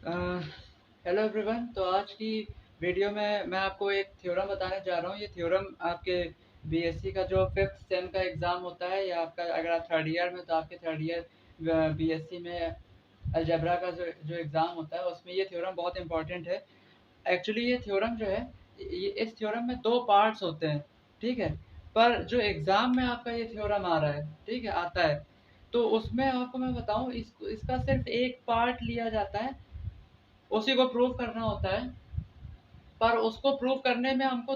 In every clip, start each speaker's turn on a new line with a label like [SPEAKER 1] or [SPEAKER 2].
[SPEAKER 1] Hello everyone. तो आज की वीडियो में मैं आपको एक थ्योरम बताने जा रहा हूँ। ये थ्योरम आपके बीएससी का जो फिफ्थ सेम का एग्ज़ाम होता है, या आपका अगर आप थर्ड ईयर में, तो आपके थर्ड ईयर बीएससी में अलजेब्रा का जो जो एग्ज़ाम होता है, उसमें ये थ्योरम बहुत इंपॉर्टेंट है। एक्चुअली ये थ्योरम जो है, इस थ्योरम में दो पार्ट्स होते हैं, ठीक है। पर जो एग्ज़ाम में आपका ये थ्योरम आ रहा है, ठीक है, आता है, तो उसमें आपको मैं बताऊँ, इसका सिर्फ एक पार्ट लिया जाता है, उसी को प्रूव करना होता है। पर उसको प्रूव करने में हमको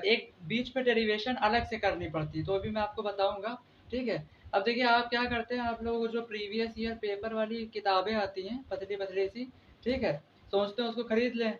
[SPEAKER 1] एक बीच में डेरिवेशन अलग से करनी पड़ती है, तो अभी मैं आपको बताऊंगा, ठीक है। अब देखिए, आप क्या करते हैं, आप लोग जो प्रीवियस ईयर पेपर वाली किताबें आती हैं, पतली पतली सी, ठीक है, सोचते हैं उसको खरीद लें,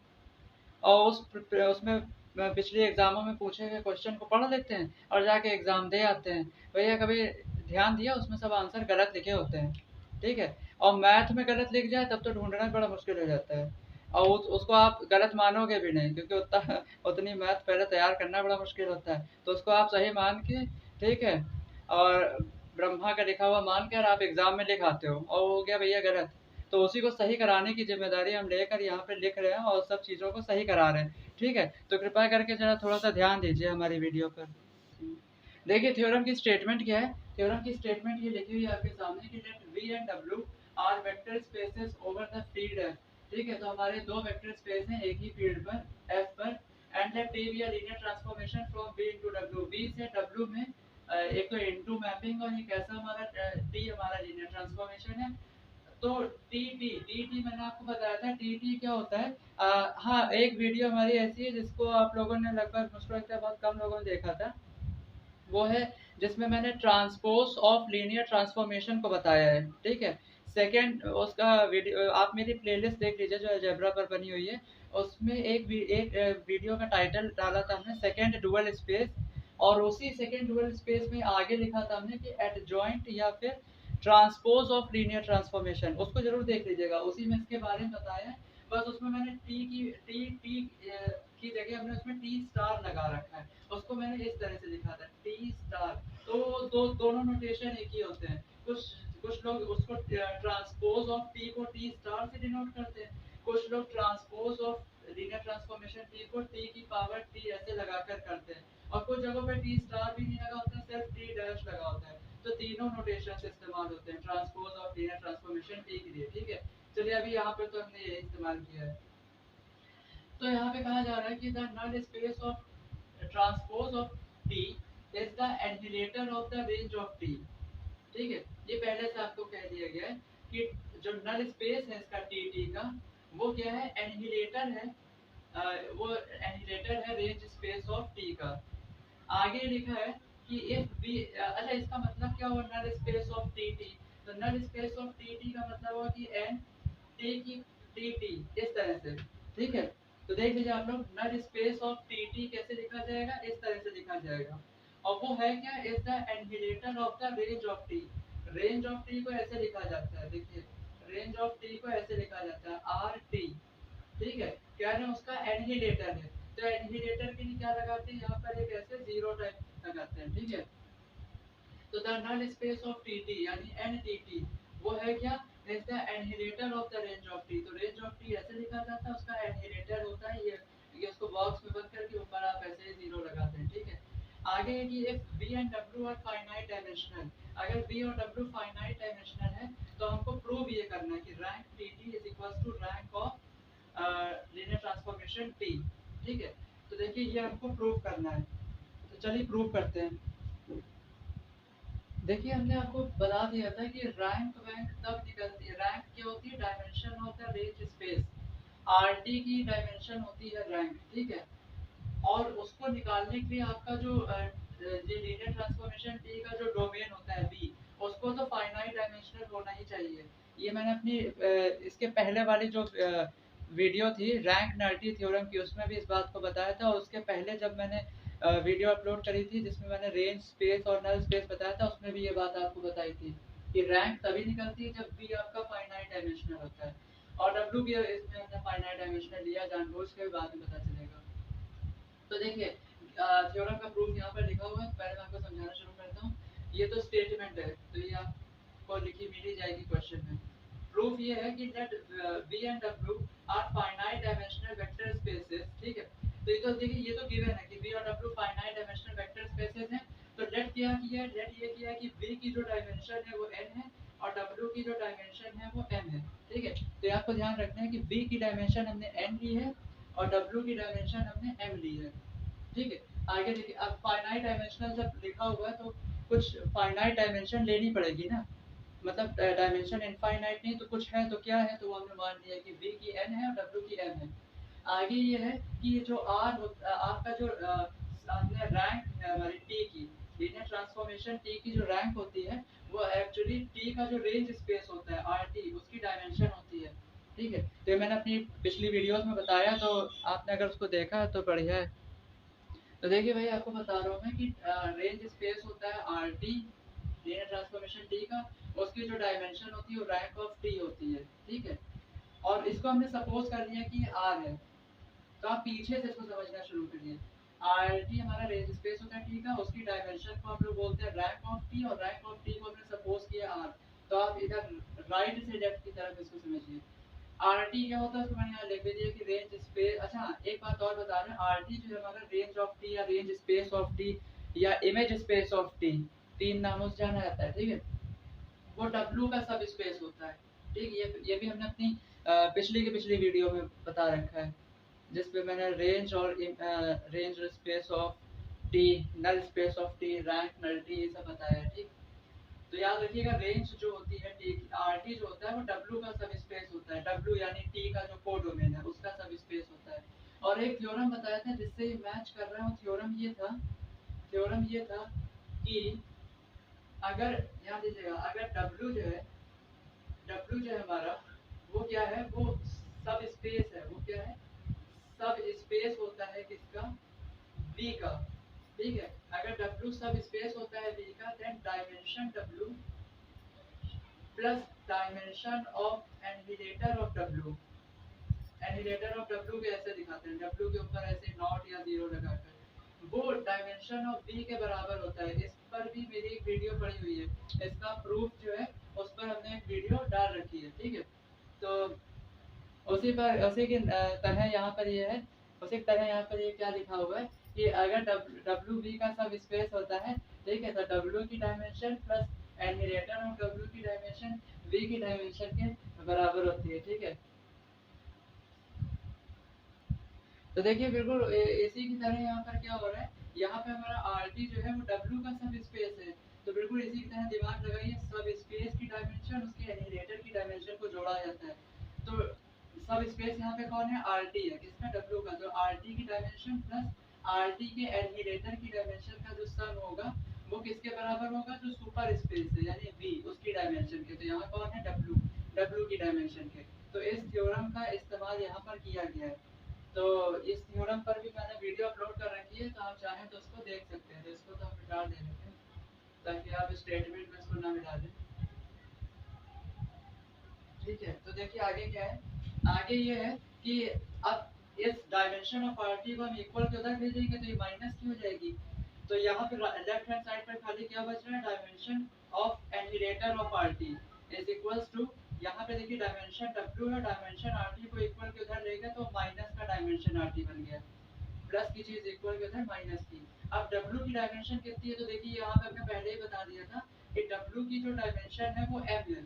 [SPEAKER 1] और उसमें पिछले एग्जामों में पूछे गए क्वेश्चन को पढ़ लेते हैं और जाके एग्जाम दे आते हैं। भैया कभी ध्यान दिया, उसमें सब आंसर गलत लिखे होते हैं, ठीक है। और मैथ में गलत लिख जाए तब तो ढूंढना बड़ा मुश्किल हो जाता है। और उसको आप गलत मानोगे भी नहीं, क्योंकि उतना उतनी मैथ पहले तैयार करना बड़ा मुश्किल होता है, तो उसको आप सही मान के, ठीक है, और ब्रह्मा का लिखा हुआ मान कर आप एग्जाम में लिख आते हो, और वो हो गया भैया गलत। तो उसी को सही कराने की जिम्मेदारी हम लेकर यहाँ पे लिख रहे हैं और सब चीज़ों को सही करा रहे हैं, ठीक है। तो कृपया करके जरा थोड़ा सा ध्यान दीजिए हमारी वीडियो पर। देखिए, थ्योरम की स्टेटमेंट क्या है। थ्योरम की स्टेटमेंट ये लिखी हुई है आपके सामने कि let V and W are vector spaces over the field F, ठीक है। तो हमारे दो वेक्टर स्पेस हैं एक ही फील्ड पर, एफ पर, and let T be a linear transformation from V into W, V से डब्ल्यू में एक तो इनटू मैपिंग, और ये कैसा हमारा टी हमारा लीनियर ट्रांसफॉर्मेशन है। तो टी टी टी टी मैंने आपको बताया था, टी टी क्या होता है। हाँ, एक वीडियो हमारी ऐसी है जिसको आप लोगों ने लगभग, मुझको लगता है बहुत कम लोगों ने देखा था। वो है जिसमें मैंने ट्रांसपोज ऑफ लीनियर ट्रांसफॉर्मेशन को बताया है, ठीक है। सेकंड उसका वीडियो आप मेरी प्लेलिस्ट देख लीजिए जो अलजेब्रा पर बनी हुई है। उसमें एक वीडियो का टाइटल डाला था हमने, सेकंड डुअल स्पेस। और उसी सेकंड डुअल स्पेस में आगे लिखा था हमने कि एट जॉइंट या फिर ट्रांसपोज ऑफ लीनियर ट्रांसफॉर्मेशन, उसको जरूर देख लीजिएगा, उसी में इसके बारे में बताया है। बस उसमें मैंने टी की जगह हमने उसमें टी स्टार लगा रखा है। उसको मैंने इस तरह से लिखा था, टी स्टार। तो दोनों नोटेशन एक ही होते हैं। कुछ कुछ लोग उसको ट्रांसपोज ऑफ टी को टी स्टार से डिनोट करते हैं, कुछ लोग transpose of linear transformation T को टी की पावर टी ऐसे लगाकर करते हैं। और कुछ जगहों पे टी स्टार भी नहीं लगा होता है, सिर्फ टी डैश लगा होता है। तो तीनों नोटेशन इस्तेमाल होते हैं transpose of linear transformation T के लिए, ठीक है। चलिए, अभी यहाँ पे तो हमने ये इस्तेमाल किया है। तो यहाँ पे कहा जा रहा है कि the null space of transpose of T is the annihilator of the range of T, ठीक है। ये पहले से आपको कह दिया गया है कि जो नल स्पेस है इसका टी का, वो क्या है, एनिहिलेटर है। वो एनिहिलेटर है रेंज स्पेस ऑफ टी का। आगे लिखा है कि इफ बी, अच्छा, इसका मतलब क्या हुआ, null space of T T. तो null space of T T का मतलब हुआ कि एन टी की टी टी, इस तरह से, ठीक है। तो देख लीजिए आप लोग, null space of T T कैसे लिखा जाएगा, इस तरह से लिखा जाएगा। और वो है क्या, is the annihilator of the range of T. Range of T को ऐसे लिखा जाता है, देखिए, रेंज ऑफ टी को ऐसे लिखा जाता है आर टी, ठीक है। क्या है, उसका एनहिलेटर है। तो एनहिलेटर के लिए क्या लगाते हैं, यहाँ पर एक ऐसे जीरो टाइप लगाते हैं, ठीक है। तो the null space of T T यानी एन टी टी, वो है क्या, is the annihilator of the range of T. तो रेंज ऑफ टी ऐसे लिखा जाता है, उसका एनहिलेटर होता है ये उसको बॉक्स में बंद करके ऊपर आप ऐसे ही जीरो लगाते हैं, ठीक है। आगे है कि if V and W are finite dimensional, अगर बी और डब्ल्यू फाइनाइट डायमेंशनल है, तो हमको प्रूव ये करना है कि rank T T is equal to rank of linear transformation T, ठीक है। तो देखिए, ये हमको प्रूव करना है, तो चलिए प्रूव करते हैं। देखिए, हमने आपको बता दिया था कि रैंक वैंक तब निकलती है, रैंक क्या होती है, dimension of the range space. RT की डायमेंशन होती है रैंक, ठीक है। और उसको निकालने के लिए आपका जो लीनियर ट्रांसफॉर्मेशन टी का जो डोमेन होता है बी, उसको तो फाइनाइट डायमेंशनल होना ही चाहिए। ये मैंने अपनी इसके पहले वाली जो वीडियो थी रैंक नल्टी थ्योरम की, उसमें भी इस बात को बताया था। और उसके पहले जब मैंने वीडियो अपलोड करी थी जिसमें मैंने रेंज स्पेस और नल स्पेस बताया था, उसमें भी ये बात आपको बताई थी कि रैंक तभी निकलती है जब बी आपका फाइनाइट डायमेंशनल होता है। और डब्ल्यू भी इसमें हमने फाइनाइट डायमेंशनल लिया, जानबूझ के बाद में पता चलेगा। तो देखिए, थ्योरम का प्रूफ यहाँ पर लिखा हुआ है, पहले मैं आपको समझाना शुरू करता हूँ। ये तो स्टेटमेंट है, तो ये आपको लिखी मिल ही जाएगी क्वेश्चन में। प्रूफ ये है कि let V and W are finite dimensional vector spaces, ठीक है। तो ये तो देखिए ये तो गिवन है कि V और W finite dimensional vector spaces हैं। तो लेट क्या किया है, लेट ये किया है कि V की जो डायमेंशन है वो n है और W की जो डायमेंशन है वो m है, ठीक है। तो आपको ध्यान रखना है कि V की डायमेंशन हमने n ली है और W की डायमेंशन हमने m ली है, ठीक है। आगे देखिए, अब फाइनाइट डायमेंशनल जब लिखा हुआ है तो कुछ फाइनाइट डायमेंशन लेनी पड़ेगी ना, मतलब डायमेंशन इनफाइनाइट नहीं तो कुछ है तो क्या है, तो वो हमने मान लिया कि v की n है और w की m है। आगे ये है कि ये जो r आपका जो हमने रैंक है हमारी t की लीनियर ट्रांसफॉर्मेशन t की जो रैंक होती है वो एक्चुअली t का जो रेंज स्पेस होता है rt उसकी डायमेंशन होती है, ठीक है। तो ये मैंने अपनी पिछली वीडियोस में बताया, तो आपने अगर उसको देखा है तो बढ़िया है। तो देखिए भाई आपको बता रहा हूँ मैं कि रेंज स्पेस होता है R T linear transformation T का, उसकी जो डायमेंशन होती है वो रैंक ऑफ टी होती है, ठीक है। और इसको हमने सपोज कर लिया कि आर है, तो आप पीछे से इसको समझना शुरू करिए। आर टी हमारा रेंज स्पेस होता है टी का, उसकी डायमेंशन को हम लोग बोलते हैं रैंक ऑफ टी और रैंक ऑफ टी को हमने सपोज किया आर। तो आप इधर राइट से लेफ्ट की तरफ इसको समझिए। आरटी क्या होता है उसको मैंने यहाँ लिख दिया कि रेंज स्पेस। अच्छा एक बात और बता रहे हैं, आरटी जो है हमारा रेंज ऑफ टी या रेंज स्पेस ऑफ टी या इमेज स्पेस ऑफ टी, तीन नामों से जाना जाता है, ठीक है। वो डब्ल्यू का सब स्पेस होता है, ठीक। ये भी हमने अपनी पिछली की पिछली वीडियो में बता रखा है, जिसपे मैंने रेंज और range space of T, null space of T, rank nullity ये सब बताया है, ठीक। तो याद रखिएगा रेंज जो होती है टी की, आरटी जो होता है वो डब्ल्यू का सब स्पेस होता है, डब्ल्यू यानी टी का जो कोडोमेन है उसका सब स्पेस होता है। और एक थ्योरम बताया था जिससे ये मैच कर रहा हूँ, थ्योरम ये था कि अगर ध्यान दीजिएगा, अगर डब्ल्यू जो है हमारा वो क्या है, वो सब स्पेस है, वो क्या है, सब स्पेस होता है किसका, V का, ठीक है। अगर W सब स्पेस होता है V का, then dimension W plus dimension of annihilator of W। Annihilator of W के ऐसे दिखाते हैं, W के ऊपर ऐसे नॉट या जीरो लगाकर, वो डायमेंशन ऑफ B के बराबर होता है। इस पर भी मेरी एक वीडियो पड़ी हुई है, इसका प्रूफ जो है उस पर हमने एक वीडियो डाल रखी है, ठीक है। तो उसी पर उसी की तरह यहाँ पर ये है, उसी की तरह यहाँ पर ये क्या लिखा हुआ है कि अगर डब्ल्यू बी का सब स्पेस होता है, ठीक है, तो डब्ल्यू की डायमेंशन प्लस एनहिलेटर ऑफ डब्ल्यू की डायमेंशन वी की डायमेंशन के बराबर होती है, ठीक है। तो देखिए बिल्कुल इसी की तरह यहाँ पर क्या हो रहा है, यहाँ पे हमारा आर टी जो है वो डब्ल्यू का सब स्पेस है। तो बिल्कुल इसी की तरह दिमाग लगाइए, सब स्पेस की डायमेंशन उसके एनहिलेटर की डायमेंशन को जोड़ा जाता है। तो सब स्पेस यहाँ पे कौन है, आर टी है, किसका, डब्ल्यू का। तो आर टी की डायमेंशन प्लस आर टी के एनहिलेटर की डायमेंशन का जो सम होगा वो किसके बराबर होगा, जो सुपर स्पेस है यानी वी उसकी डायमेंशन के। तो यहाँ कौन है, डब्ल्यू, डब्ल्यू की डायमेंशन के। तो इस थ्योरम का इस्तेमाल यहाँ पर किया गया है। तो इस थ्योरम पर भी मैंने वीडियो अपलोड कर रखी है, तो आप चाहें तो उसको देख सकते हैं। तो इसको तो हम मिटा देते हैं ताकि आप स्टेटमेंट में इसको ना मिटा दें, ठीक है। तो देखिए आगे क्या है, आगे ये है कि अब इस डायमेंशन ऑफ आरटी को हम इक्वल के उधर भेजेंगे तो ये माइनस की हो जाएगी। तो यहाँ पे लेफ्ट हैंड साइड पर खाली क्या बच रहा है, dimension of annihilator of RT is equals to, यहाँ पे देखिए डायमेंशन डब्ल्यू है, डायमेंशन आरटी को इक्वल के उधर ले गए तो माइनस का डायमेंशन आरटी बन गया, प्लस की चीज इक्वल के उधर माइनस की। अब डब्ल्यू की डायमेंशन कितनी है, तो देखिए यहाँ पे हमने पहले ही बता दिया था कि डब्ल्यू की जो डायमेंशन है वो m है,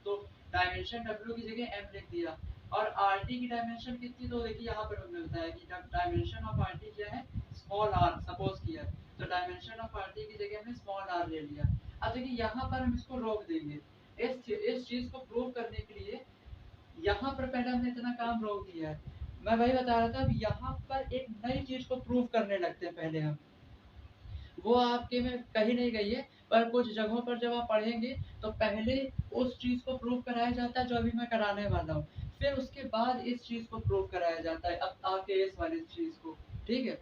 [SPEAKER 1] तो डायमेंशन W की जगह m लिख दिया। और RT की डायमेंशन कितनी, तो देखिए यहाँ पर हमने बताया कि डायमेंशन ऑफ RT क्या है, स्मॉल r सपोज किया, तो डायमेंशन ऑफ RT की जगह हमने स्मॉल r ले लिया। अब देखिए यहाँ पर हम इसको रोक देंगे, इस चीज को प्रूव करने के लिए यहाँ पर पहले हमने इतना काम रोक दिया है। मैं वही बता रहा था, अब यहाँ पर एक नई चीज को प्रूव करने लगते हैं पहले हम, वो आपके में कहीं नहीं गई है, पर कुछ जगहों पर जब आप पढ़ेंगे तो पहले उस चीज को प्रूव कराया जाता है जो अभी मैं कराने वाला हूँ, फिर उसके बाद इस चीज को प्रूव कराया जाता है, अब आके इस वाली चीज को, ठीक है।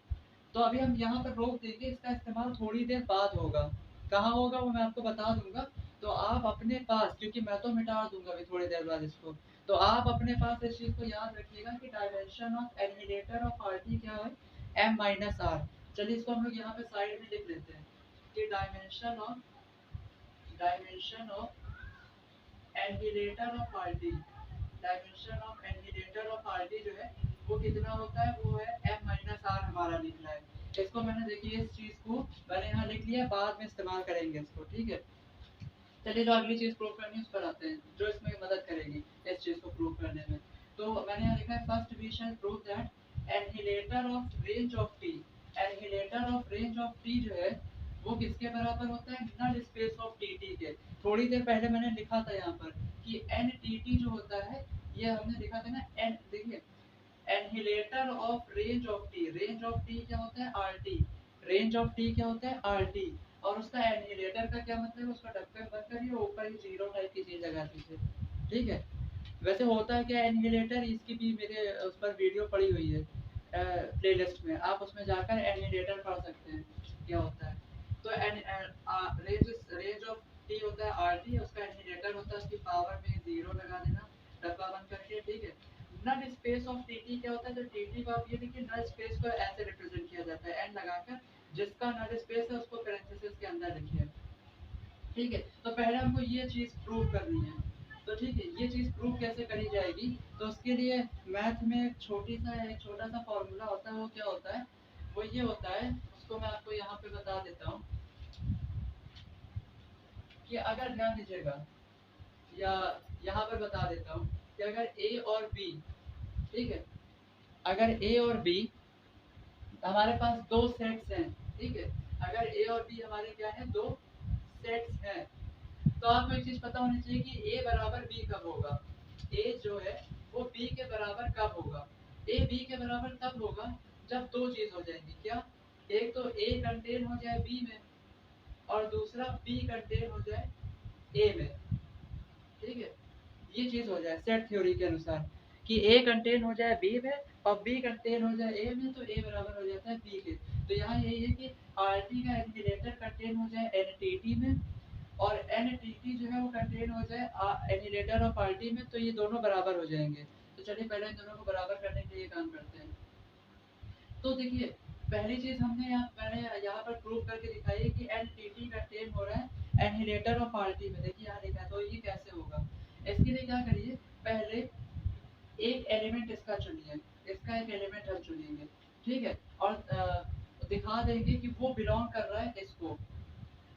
[SPEAKER 1] तो अभी हम यहाँ पर रोक देंगे, इसका इस्तेमाल थोड़ी देर बाद होगा। कहाँ होगा वो मैं आपको बता दूंगा। तो आप अपने पास, क्योंकि मैं तो मिटा दूंगा अभी थोड़ी देर बाद इसको, तो आप अपने पास इस चीज को याद रखिएगा कि dimension of annihilator of RT क्या है, m माइनस आर। चलिए इसको हम लोग यहाँ पे साइड में लिख लेते हैं कि dimension of annihilator of RT, dimension of annihilator of RT जो है वो कितना होता है, वो है m माइनस आर हमारा लिखना है। इसको मैंने देखिए इस चीज को मैंने यहाँ लिख लिया, बाद में इस्तेमाल करेंगे इसको, ठीक है। चलिए जो अगली चीज प्रूव करनी है उस पर आते हैं, जो इसमें मदद करेगी इस चीज को प्रूव करने में। तो मैंने यहाँ लिखा है first we shall prove that annihilator of range of T, annihilator of range of T जो है वो किसके बराबर होता है, null space of T T के। थोड़ी देर पहले मैंने लिखा था यहाँ पर कि एन टी टी जो होता है, ये हमने लिखा था ना एन, देखिए annihilator of range of T, range of T क्या होता है R T, range of T क्या होता है आर टी, और उसका एनहिलेटर का क्या मतलब है, उसका ढक्कन बंद करिए, ऊपर ही जीरो टाइप की चीज लगा दीजिए, ठीक है। वैसे होता है क्या एनहिलेटर, इसकी भी मेरे उस पर वीडियो पड़ी हुई है प्लेलिस्ट में, आप उसमें जाकर एनहिलेटर पढ़ सकते हैं क्या होता है। तो रेंज रेंज ऑफ टी होता है आर टी, उसका एनहिलेटर होता है उसकी पावर में जीरो लगा देना डब्बा बंद करके, ठीक है। नल स्पेस ऑफ टीटी क्या होता है, तो टीटी का आप ये देखिए नल स्पेस को ऐसे रिप्रेजेंट किया जाता है एन लगाकर, जिसका नल स्पेस है उसको पैरेंथेसिस के अंदर लिखिए, ठीक है। तो पहले हमको ये चीज प्रूव करनी है, तो ठीक है ये चीज प्रूव कैसे करी जाएगी, तो उसके लिए मैथ में एक छोटा सा फॉर्मूला होता है, वो क्या होता है, वो ये होता है, उसको मैं आपको यहाँ पे बता देता हूँ कि अगर ध्यान दीजिएगा, या यहाँ पर बता देता हूँ कि अगर ए और बी, ठीक है, अगर ए और बी हमारे पास दो सेट्स हैं, ठीक है, अगर ए और बी हमारे क्या है, दो सेट्स हैं, तो आपको एक चीज पता होनी चाहिए कि ए बराबर बी कब होगा, ए जो है वो बी के बराबर कब होगा, ए बी के बराबर तब होगा जब दो चीज हो जाएंगी, क्या, एक तो ए कंटेन हो जाए बी में, और दूसरा बी कंटेन हो जाए ए में, ठीक है। ये चीज हो जाए सेट थ्योरी के अनुसार कि ए कंटेन हो जाए बी में और बी कंटेन हो जाए ए में, तो ए बराबर हो जाता है बी के। तो यहाँ यही है कि आर टी का एनिलेटर कंटेन हो जाए एन टी टी में, और एन टी टी जो है वो कंटेन हो जाए एनिलेटर ऑफ आर टी में, तो ये दोनों बराबर हो जाएंगे। तो चलिए पहले इन दोनों को बराबर करने के लिए काम करते हैं। तो देखिए पहली चीज मैंने यहाँ पर प्रूव करके दिखाई है कि एन टी टी कंटेन हो रहा है एनिलेटर ऑफ आर टी में, देखिए यहाँ लिखा है, तो ये कैसे होगा, इसके लिए क्या करिए, पहले एक एलिमेंट इसका चुनिए, इसका एक एलिमेंट हम चुनेंगे, ठीक है, और दिखा देंगे कि वो बिलोंग कर रहा है इसको,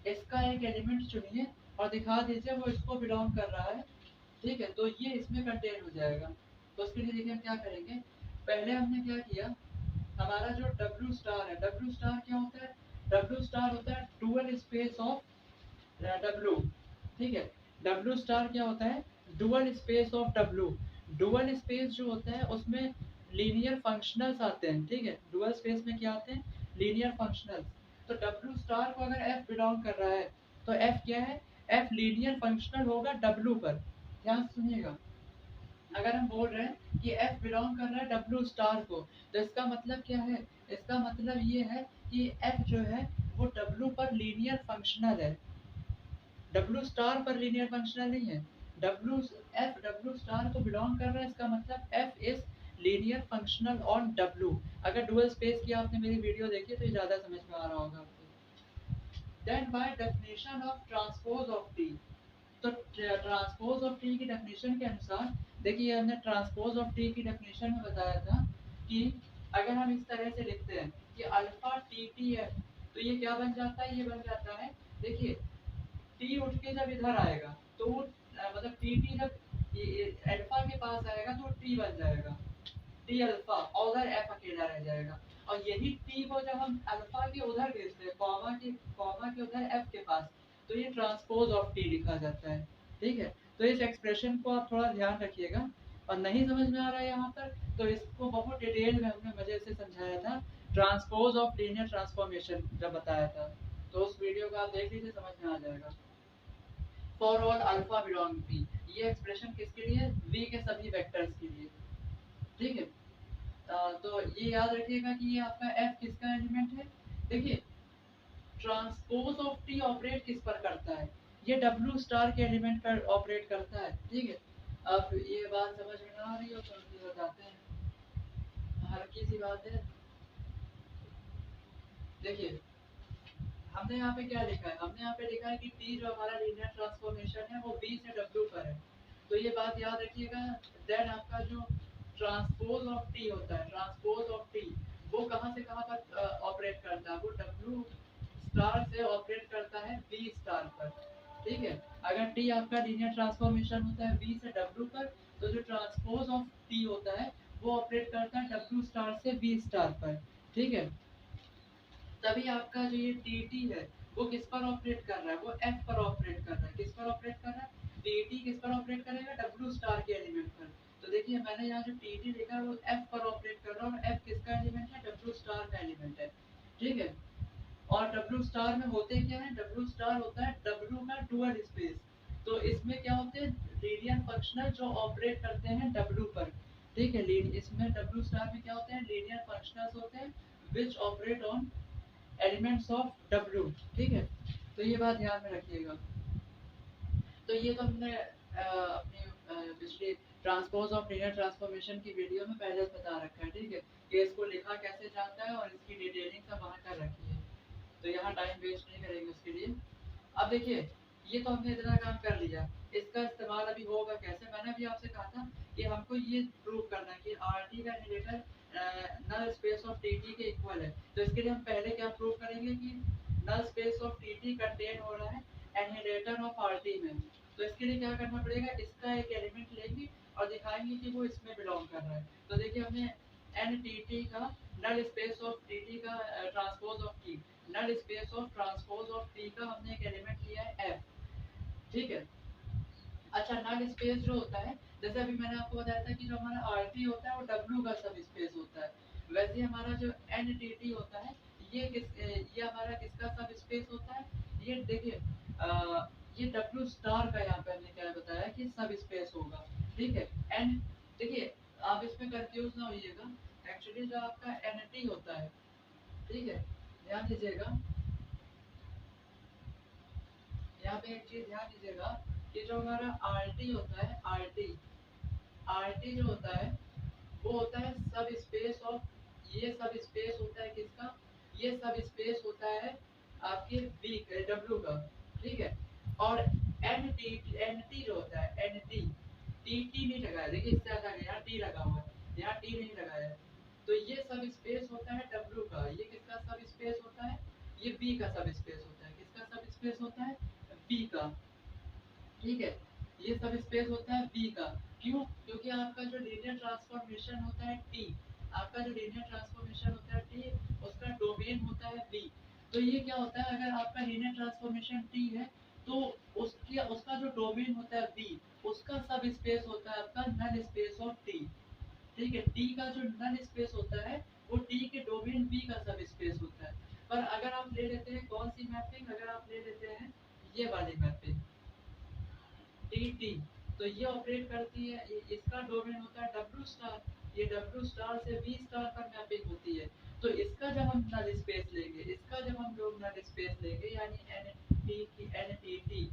[SPEAKER 1] इसका एक एलिमेंट चुनिए और दिखा दीजिए वो इसको बिलोंग कर रहा है, ठीक है, तो ये इसमें कंटेन हो जाएगा। तो उसके लिए देखिए हम क्या करेंगे, पहले हमने क्या किया, हमारा जो W स्टार है, W स्टार क्या होता है, W स्टार होता है डुअल स्पेस ऑफ W, ठीक है। W स्टार क्या होता है, dual space of W, dual space जो होता है उसमें लीनियर फंक्शनल्स आते हैं, ठीक है, डुअल स्पेस में क्या आते हैं, लीनियर फंक्शनल्स। तो W स्टार को अगर F बिलोंग कर रहा है, तो F क्या है, F लीनियर फंक्शनल होगा W पर, ध्यान से सुनिएगा। अगर हम बोल रहे हैं कि F बिलोंग कर रहा है W स्टार को, तो इसका मतलब क्या है, इसका मतलब ये है कि F जो है वो W पर लीनियर फंक्शनल है, W स्टार पर लीनियर फंक्शनल नहीं है। W F W स्टार को बिलोंग कर रहा है, इसका मतलब F is linear functional on W। अगर डुअल स्पेस की आपने मेरी वीडियो देखी तो ये ज्यादा समझ में आ रहा होगा आपको। Then by definition of transpose of T, तो ट्रांसपोज ऑफ टी की डेफिनेशन के अनुसार, देखिए हमने ट्रांसपोज ऑफ टी की डेफिनेशन में बताया था कि अगर हम इस तरह से लिखते हैं कि अल्फा टी टी एफ, तो ये क्या बन जाता है, ये बन जाता है, देखिए टी उठ के जब इधर आएगा तो वो मतलब टी टी जब अल्फा के पास आएगा तो टी बन जाएगा, टी अल्फा, और उधर एफ अकेला रह जाएगा। और यही टी को जब हम अल्फा के उधर भेजते हैं, कॉमा के उधर एफ के पास, तो ये ट्रांसपोज ऑफ टी लिखा जाता है, ठीक है। तो इस एक्सप्रेशन को आप थोड़ा ध्यान रखिएगा, और नहीं समझ में आ रहा है यहाँ पर तो इसको बहुत डिटेल में हमने मजे से समझाया था, ट्रांसपोज ऑफ लीनियर ट्रांसफॉर्मेशन जब बताया था, तो उस वीडियो को आप देख लीजिए, समझ में आ जाएगा। For all alpha belong P, ये एक्सप्रेशन किसके लिए, वी के सभी वेक्टर्स के लिए, ठीक है। तो ये याद रखिएगा कि ये आपका f किसका एलिमेंट है, देखिए ट्रांसपोज ऑफ टी ऑपरेट किस पर करता है, ये W स्टार के एलिमेंट पर ऑपरेट करता है, ठीक है। अब ये बात समझ में ना आ रही हो तो हम बताते हैं, हल्की सी बात है, देखिए हमने यहाँ पे क्या लिखा है, हमने यहाँ पे लिखा है कि टी जो हमारा लीनियर ट्रांसफॉर्मेशन है वो बी से डब्ल्यू पर है। तो ये बात याद रखिएगा। देन आपका जो ट्रांसपोज ऑफ टी होता है, ट्रांसपोज ऑफ टी वो कहाँ से कहाँ पर ऑपरेट करता है, वो डब्ल्यू स्टार से ऑपरेट करता है बी स्टार पर। ठीक है, अगर टी आपका लीनियर ट्रांसफॉर्मेशन होता है बी से डब्ल्यू पर, तो जो ट्रांसपोज ऑफ टी होता है वो ऑपरेट करता है डब्ल्यू स्टार से बी स्टार पर। ठीक है, तभी आपका जो ये टी है वो किस पर ऑपरेट कर रहा है, वो एफ पर ऑपरेट कर रहा है। किस पर ऑपरेट कर रहा है, टी किस पर ऑपरेट करेगा, डब्ल्यू स्टार के एलिमेंट पर। तो देखिए मैंने यहाँ जो टी लिखा है वो एफ पर ऑपरेट कर रहा है, और एफ किसका एलिमेंट है, डब्ल्यू स्टार का एलिमेंट है। ठीक है, और डब्ल्यू स्टार में होते क्या है, डब्ल्यू स्टार होता है डब्ल्यू का डुअल स्पेस। तो इसमें क्या होते हैं, लीनियर फंक्शनल जो ऑपरेट करते हैं डब्ल्यू पर। ठीक है, इसमें डब्ल्यू स्टार में क्या होते हैं, लीनियर फंक्शनल्स होते हैं which operate on elements of W. ठीक है, तो ये बात ध्यान में रखिएगा। तो ये तो हमने अपनी पिछली ट्रांसपोज ऑफ लीनियर ट्रांसफॉर्मेशन की वीडियो में पहले बता रखा है। ठीक है, कि इसको लिखा कैसे जाता है और इसकी डिटेलिंग सब वहाँ कर रखी है, तो यहाँ टाइम वेस्ट नहीं करेंगे उसके लिए। अब देखिए, ये तो हमने इतना काम कर लिया, इसका इस्तेमाल अभी होगा कैसे। मैंने अभी आपसे कहा था कि हमको ये प्रूव करना है कि आर टी का annihilator null space of T T के इक्वल है। तो इसके लिए हम पहले क्या प्रूव करेंगे कि null space of T T contain हो रहा है इनहेरिटर ऑफ आर टी में। तो इसके लिए क्या करना पड़ेगा, इसका एक एलिमेंट लेंगे और दिखाएंगे कि वो इसमें बिलोंग कर रहा है। तो देखिए हमने एन टी टी का null space of T T का transpose of T, null space of transpose of T का हमने एक एलिमेंट लिया है एफ। ठीक है, अच्छा नल स्पेस जो होता है, जैसे अभी मैंने आपको बताया था कि जो हमारा आर टी होता है वो डब्ल्यू का सब स्पेस होता है, वैसे ही हमारा जो एन टी टी होता है ये हमारा किसका सब स्पेस होता है, ये देखिए ये डब्ल्यू स्टार का यहाँ पे हमने क्या बताया कि सब स्पेस होगा। ठीक है, एन देखिए आप इसमें कंफ्यूज ना होइएगा, एक्चुअली जो आपका एन टी होता है, ठीक है, ध्यान दीजिएगा, यहाँ पे एक चीज ध्यान दीजिएगा कि जो हमारा आरटी होता है, आरटी जो होता है वो होता है सब स्पेस ऑफ, ये सब स्पेस होता है किसका, ये सब स्पेस होता है आपके बी डब्ल्यू का। ठीक है, और एन टी जो होता है एन टी, टी नहीं लगाया, देखिए इससे आता है यहाँ टी लगा हुआ है, यहाँ टी नहीं लगाया है। तो ये सब स्पेस होता है डब्ल्यू का, ये किसका सब स्पेस होता है, ये बी का सब स्पेस होता है। किसका सब स्पेस होता है, बी का। ठीक है, ये सब स्पेस होता है बी का। क्यों, क्योंकि आपका जो लीनियर ट्रांसफॉर्मेशन होता है टी, आपका जो लीनियर ट्रांसफॉर्मेशन होता है टी, उसका डोमेन होता है बी। तो ये क्या होता है, अगर आपका लीनियर ट्रांसफॉर्मेशन टी है तो उसकी उसका जो डोमेन होता है बी, उसका सब स्पेस होता है आपका नल स्पेस ऑफ टी। ठीक है, टी का जो नल स्पेस होता है वो टी के डोमेन बी का सब स्पेस होता है। पर अगर आप ले लेते हैं कौन सी मैपिंग, अगर आप ले लेते हैं ये वाली मैपिंग टी टी, तो ये ऑपरेट करती है, इसका डोमेन होता है डब्ल्यू स्टार, ये डब्ल्यू स्टार से वी स्टार पर मैपिंग होती है। तो इसका जब हम नल स्पेस लेंगे, इसका जब हम लोग नल स्पेस लेंगे यानी एन टी की एन टी टी,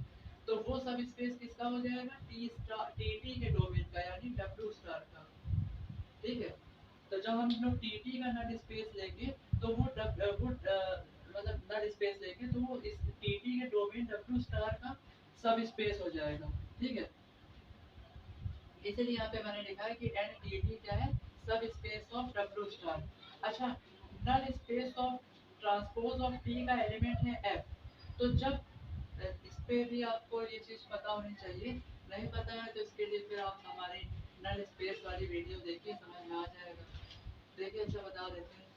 [SPEAKER 1] तो वो सब स्पेस किसका हो जाएगा, टी स्टार टी टी के डोमेन का यानी डब्ल्यू स्टार का। ठीक है, तो जब हम लोग टी टी का नल स्पेस लेंगे तो मतलब नल स्पेस लेंगे तो वो इस टी टी के डोमेन डब्ल्यू स्टार का सब स्पेस हो जाएगा। ठीक है, इसलिए यहाँ पे मैंने लिखा है कि एन टी टी क्या है, सब स्पेस ऑफ डब्ल्यू स्टार। अच्छा, null space of transpose of T का एलिमेंट है एफ। तो जब इस पे भी आपको ये चीज पता होनी चाहिए, नहीं पता है तो इसके लिए फिर आप हमारी नल स्पेस वाली वीडियो देखिए, समझ में आ जाएगा। देखिए अच्छा बता देते हैं,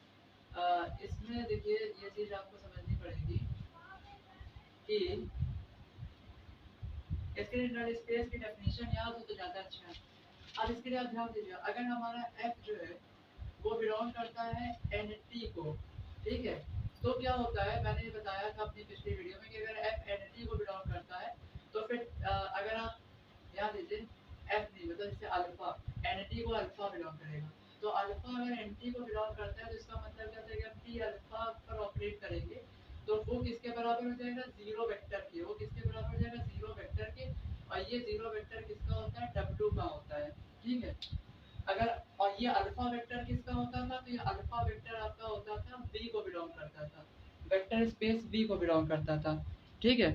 [SPEAKER 1] इसमें देखिए ये चीज आपको समझनी पड़ेगी कि इसके लिए नल स्पेस की डेफिनेशन याद हो तो ज़्यादा अच्छा है। अब इसके लिए आप ध्यान दीजिए, अगर हमारा एफ जो है वो बिलोंग करता है एन टी को, ठीक है, तो क्या होता है, मैंने ये बताया था अपनी पिछली वीडियो में कि अगर एफ एन टी को बिलोंग करता है तो फिर अगर आप ध्यान दीजिए, एफ नहीं मतलब जैसे अल्फा, एन टी को अल्फा बिलोंग करेगा, तो अल्फा अगर एन टी को बिलोंग करता है तो इसका मतलब क्या है कि हम टी अल्फा पर ऑपरेट करेंगे तो वो किसके बराबर हो जाएगा, जीरो वेक्टर के, वो किसके बराबर हो जाएगा, जीरो वेक्टर के। और ये जीरो वेक्टर किसका होता है, डब्ल्यू का होता है। ठीक है, अगर और ये अल्फा वेक्टर किसका होता था, तो ये अल्फा वेक्टर आपका होता था बी को बिलोंग करता था। वेक्टर स्पेस वी को बिलोंग करता था। ठीक है,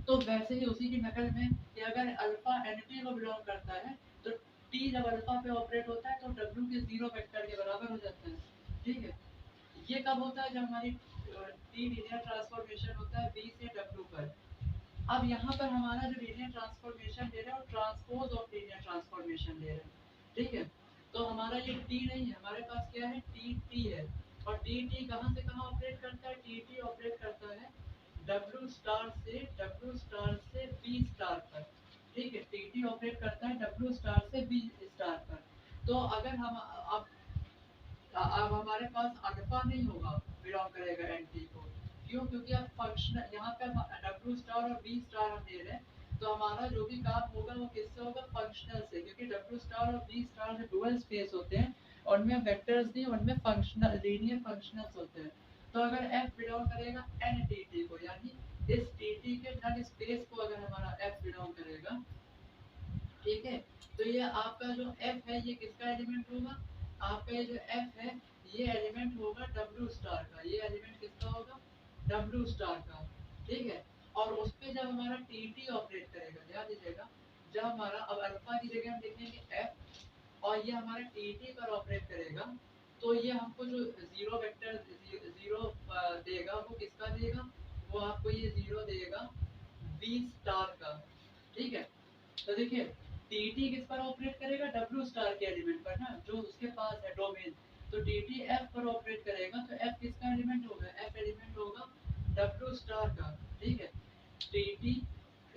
[SPEAKER 1] तो वैसे ही उसी की नकल में कि अगर अल्फा एनटी को बिलोंग करता है तो टी जब अल्फा पे ऑपरेट होता है तो डब्ल्यू के जीरो वेक्टर के बराबर हो जाता है। ठीक है, ये कब होता है? जब हमारी टी लीनियर ट्रांसफॉर्मेशन होता है बी से डब्ल्यू पर। अब यहाँ पर हमारा जो लीनियर ट्रांसफॉर्मेशन ले रहे हैं वो ट्रांसपोज ऑफ लीनियर ट्रांसफॉर्मेशन ले रहे हैं। ठीक है, तो हमारा ये टी नहीं है, हमारे पास क्या है? टी टी है। और टी टी कहाँ से कहाँ ऑपरेट करता है? टी टी ऑपरेट करता है डब्ल्यू स्टार से बी स्टार पर। ठीक है, टी टी ऑपरेट करता है डब्ल्यू स्टार से बी स्टार पर। तो अगर हम अब हमारे पास अल्फा नहीं होगा, बिलोंग करेगा एंटी को। क्यों? क्योंकि अब फंक्शन यहाँ पे डब्ल्यू स्टार और बी स्टार हम ले रहे हैं, तो हमारा जो भी काम होगा वो किससे होगा? फंक्शनल से। क्योंकि डब्ल्यू स्टार और बी स्टार जो डुअल स्पेस होते हैं उनमें वेक्टर्स नहीं, उनमें फंक्शनल लीनियर फंक्शनल्स होते हैं। तो अगर एफ बिलोंग करेगा एन टी टी को, यानी इस टी टी के नल स्पेस को अगर हमारा एफ बिलोंग करेगा, ठीक है, तो ये आपका जो f है ये किसका एलिमेंट होगा? आपका ये जो f है ये एलिमेंट होगा W स्टार का। ये एलिमेंट किसका होगा? W स्टार का। ठीक है, और उस पे जब हमारा tt ऑपरेट करेगा, ध्यान दीजिएगा, जब हमारा अब अल्फा की जगह हम लिखेंगे f और ये हमारा tt पर ऑपरेट करेगा, तो ये हमको जो जीरो वेक्टर जीरो देगा वो किसका देगा? वो आपको ये जीरो देगा v स्टार का। ठीक है, तो देखिए टीटी किस पर ऑपरेट करेगा? डब्ल्यू स्टार के एलिमेंट पर ना, जो उसके पास है डोमेन। तो टीटी एफ पर ऑपरेट करेगा, तो एफ किसका एलिमेंट होगा? एफ एलिमेंट होगा डब्ल्यू स्टार का। ठीक है, टीटी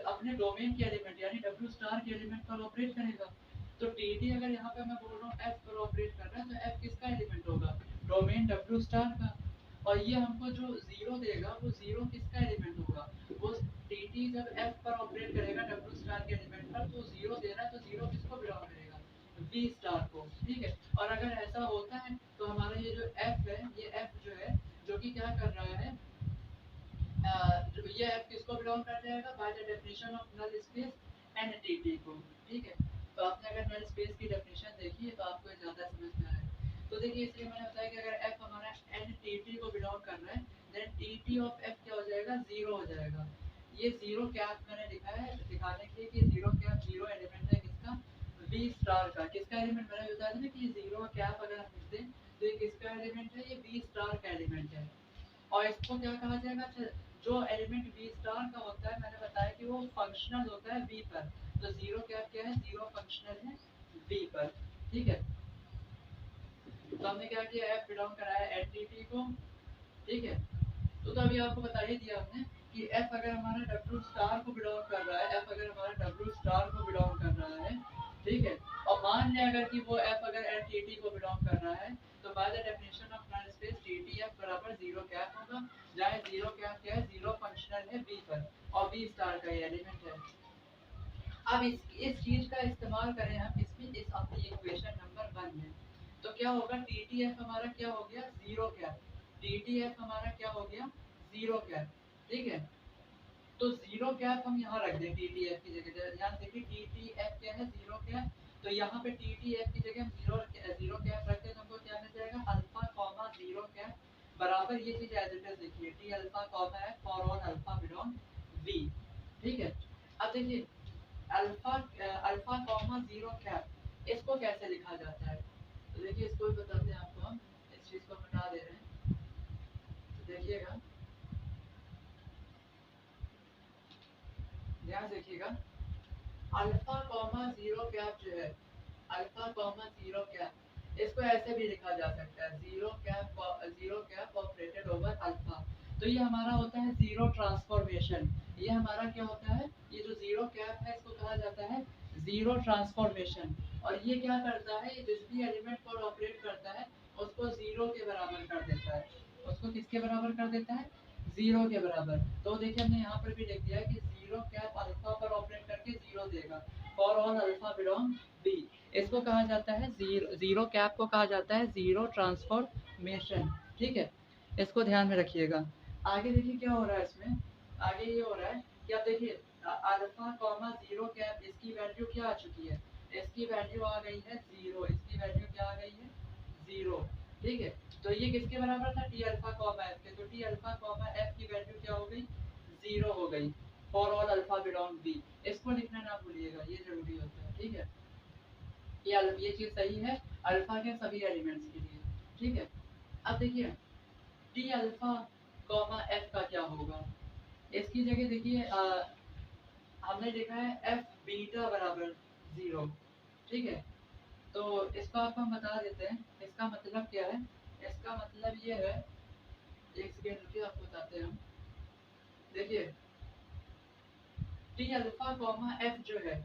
[SPEAKER 1] अपने डोमेन के एलिमेंट यानी डब्ल्यू स्टार के एलिमेंट पर ऑपरेट करेगा। तो टीटी अगर यहाँ पे मैं बोल रहा हूँ एफ पर ऑपरेट कर रहा है, तो एफ किसका एलिमेंट होगा? डोमेन डब्ल्यू स्टार का। और ये हमको जो जीरो देगा वो जीरो किसका एलिमेंट होगा? वो टीटी जब एफ पर ऑपरेट करेगा डब्ल्यू स्टार के एलिमेंट पर, तो जीरो दे रहा है, तो जीरो किसको बिलोंग करेगा? बी स्टार को। ठीक है, और अगर ऐसा होता है तो हमारा ये जो एफ है, ये एफ जो है जो कि क्या कर रहा है, ये एफ किसको बिलोंग कर जाएगा? By the definition of null space NTT को। ठीक है, तो आपने अगर नल स्पेस की डेफिनेशन देखी है तो आपको ज्यादा समझ में आएगा। तो देखिए इसलिए मैंने बताया कि अगर एफ हमारा एनटीटी को बिलोंग कर रहा है, देन टीटी ऑफ एफ क्या हो जाएगा? जीरो हो जाएगा। ये जीरो कैप मैंने लिखा है दिखाने के लिए कि जीरो कैप जीरो एलिमेंट है किसका? बी स्टार का। किसका एलिमेंट? मैंने बताया था ना कि जीरो कैप अगर हम लिखते हैं तो ये किसका एलिमेंट है? ये बी स्टार का एलिमेंट है। और इसको क्या कहा जाएगा? जो एलिमेंट बी स्टार का होता है, मैंने बताया कि वो फंक्शनल होता है बी पर। तो जीरो क्या है? जीरो फंक्शनल है बी पर। ठीक है, तो हमने क्या किया? एफ बिलोंग कराया एनटीटी को। ठीक है, तो अभी आपको बता ही दिया हमने कि एफ अगर हमारा डब्ल्यू स्टार को बिलोंग कर रहा है, एफ अगर हमारा डब्ल्यू स्टार को बिलोंग कर रहा है, ठीक है, और मान लें अगर कि वो एफ अगर एनटीटी को बिलोंग कर रहा है, तो by the definition of null space TTF बराबर जीरो कैप होगा, जहाँ जीरो कैप क्या है? जीरो फंक्शनल है बी पर और बी स्टार का ये एलिमेंट है। अब इस चीज का इस्तेमाल करें हम इसमें इस अपनी इक्वेशन नंबर 1 में, तो क्या होगा? टीटीएफ हमारा क्या हो गया? Zero cap. टीटीएफ हमारा क्या हो गया? Zero cap. ठीक है, तो जीरो कैप हम यहाँ रख दें टीटीएफ की जगह। ध्यान देखिए टीटीएफ क्या है? Zero cap. तो यहाँ पे टीटीएफ की जगह हम जीरो जीरो कैप रखते हैं तो हमको क्या मिल जाएगा? अल्फा कॉमा जीरो कैप बराबर ये चीज एज इट इज लिखिए, टी अल्फा कॉमा है for all alpha belong V. ठीक है, अब देखिए alpha alpha comma zero cap इसको कैसे लिखा जाता है? तो देखिए इसको भी बताते हैं आपको हम। इस चीज को हटा दे रहे हैं, तो देखिएगा, ध्यान देखिएगा, अल्फा कॉमा जीरो कैप जो है, अल्फा कॉमा जीरो कैप इसको ऐसे भी लिखा जा सकता है, zero cap operated over alpha. तो ये हमारा होता है जीरो ट्रांसफॉर्मेशन। ये हमारा क्या होता है? ये जो जीरो कैप है इसको कहा जाता है जीरो ट्रांसफॉर्मेशन। और ये क्या करता है? ये जिस भी एलिमेंट पर ऑपरेट करता है उसको जीरो के बराबर कर देता है। उसको किसके बराबर कर देता है? जीरो के बराबर। तो देखिए हमने यहाँ पर भी लिख दिया है कि जीरो कैप अल्फा पर ऑपरेट करके जीरो देगा for all alpha belong V. इसको कहा जाता है जीरो कैप को कहा जाता है जीरो ट्रांसफॉर्मेशन। ठीक है, इसको ध्यान में रखिएगा। आगे देखिए क्या हो रहा है इसमें। आगे ये हो रहा है कि आप देखिए अल्फा कॉमा जीरो कैप इसकी वैल्यू क्या आ चुकी है? इसकी वैल्यू आ गई है जीरो। इसकी वैल्यू क्या आ गई है? जीरो। ठीक है। तो ये किसके बराबर था, टी अल्फा कॉमा एफ के। तो टी अल्फा कॉमा एफ की वैल्यू क्या हो गई, 0 हो गई for all alpha belong V. इसको लिखना ना भूलिएगा, ये जरूरी होता है। ठीक है, ये चीज सही है अल्फा के सभी एलिमेंट्स के लिए। ठीक है, अब देखिए टी अल्फा कॉमा एफ का क्या होगा। इसकी जगह देखिए हमने लिखा है एफ बीटा बराबर 0। ठीक है, तो इसको आपको हम बता देते हैं इसका मतलब क्या है। इसका मतलब ये है, एक सेकेंड रुकिए आपको बताते हैं हम। देखिए टी अल्फा कॉमा एफ जो है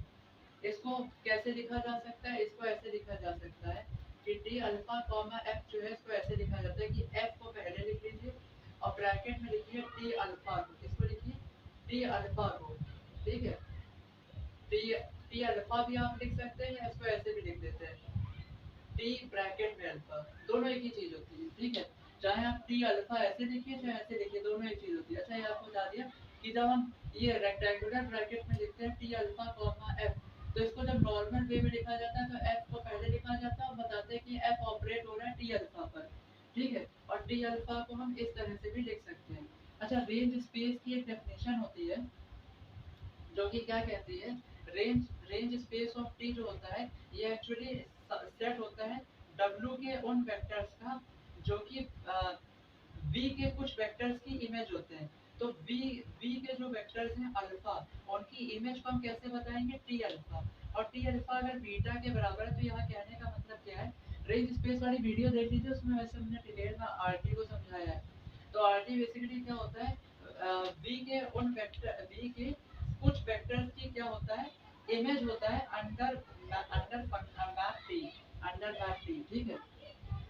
[SPEAKER 1] इसको कैसे लिखा जा सकता है, इसको ऐसे लिखा जा सकता है कि टी अल्फा कॉमा एफ जो है इसको ऐसे लिखा जाता है कि एफ को पहले लिख लीजिए और ब्रैकेट में लिखिए टी अल्फा को। इसको लिखिए टी अल्फा को। ठीक है, टी टी अल्फा भी आप लिख सकते हैं या इसको ऐसे भी लिख देते हैं टी ब्रैकेट में अल्फा, दोनों एक ही चीज होती है। ठीक है, चाहे आप टी अल्फा ऐसे लिखिए चाहे ऐसे लिखिए, दोनों एक चीज होती है। अच्छा ये आपको बता दिया कि जब हम ये रेक्टेंगुलर ब्रैकेट में लिखते हैं टी अल्फा कॉमा एफ, तो इसको जब नॉर्मल वे में लिखा जाता है तो एफ को पहले लिखा जाता है और बताते हैं कि एफ ऑपरेट हो रहा है टी अल्फा पर। ठीक है, और टी अल्फा को हम इस तरह से भी लिख सकते हैं। अच्छा रेंज स्पेस की एक डेफिनेशन होती है जो कि क्या कहती है, range range space of T जो होता है ये एक्चुअली सेट होता है W के उन वेक्टर्स का जो कि V के कुछ वेक्टर्स की इमेज होते हैं। तो V के जो वेक्टर्स हैं अल्फा, उनकी इमेज को हम कैसे बताएंगे, टी अल्फा। और टी अल्फा अगर बीटा के बराबर है तो यहाँ कहने का मतलब क्या है, रेंज स्पेस वाली वीडियो देख लीजिए, उसमें वैसे हमने डिटेल में आरटी को समझाया है। तो आरटी बेसिकली क्या होता है, V के उन वेक्टर V के कुछ वेक्टर्स की क्या होता है, इमेज होता है under under map T, under map T. ठीक है,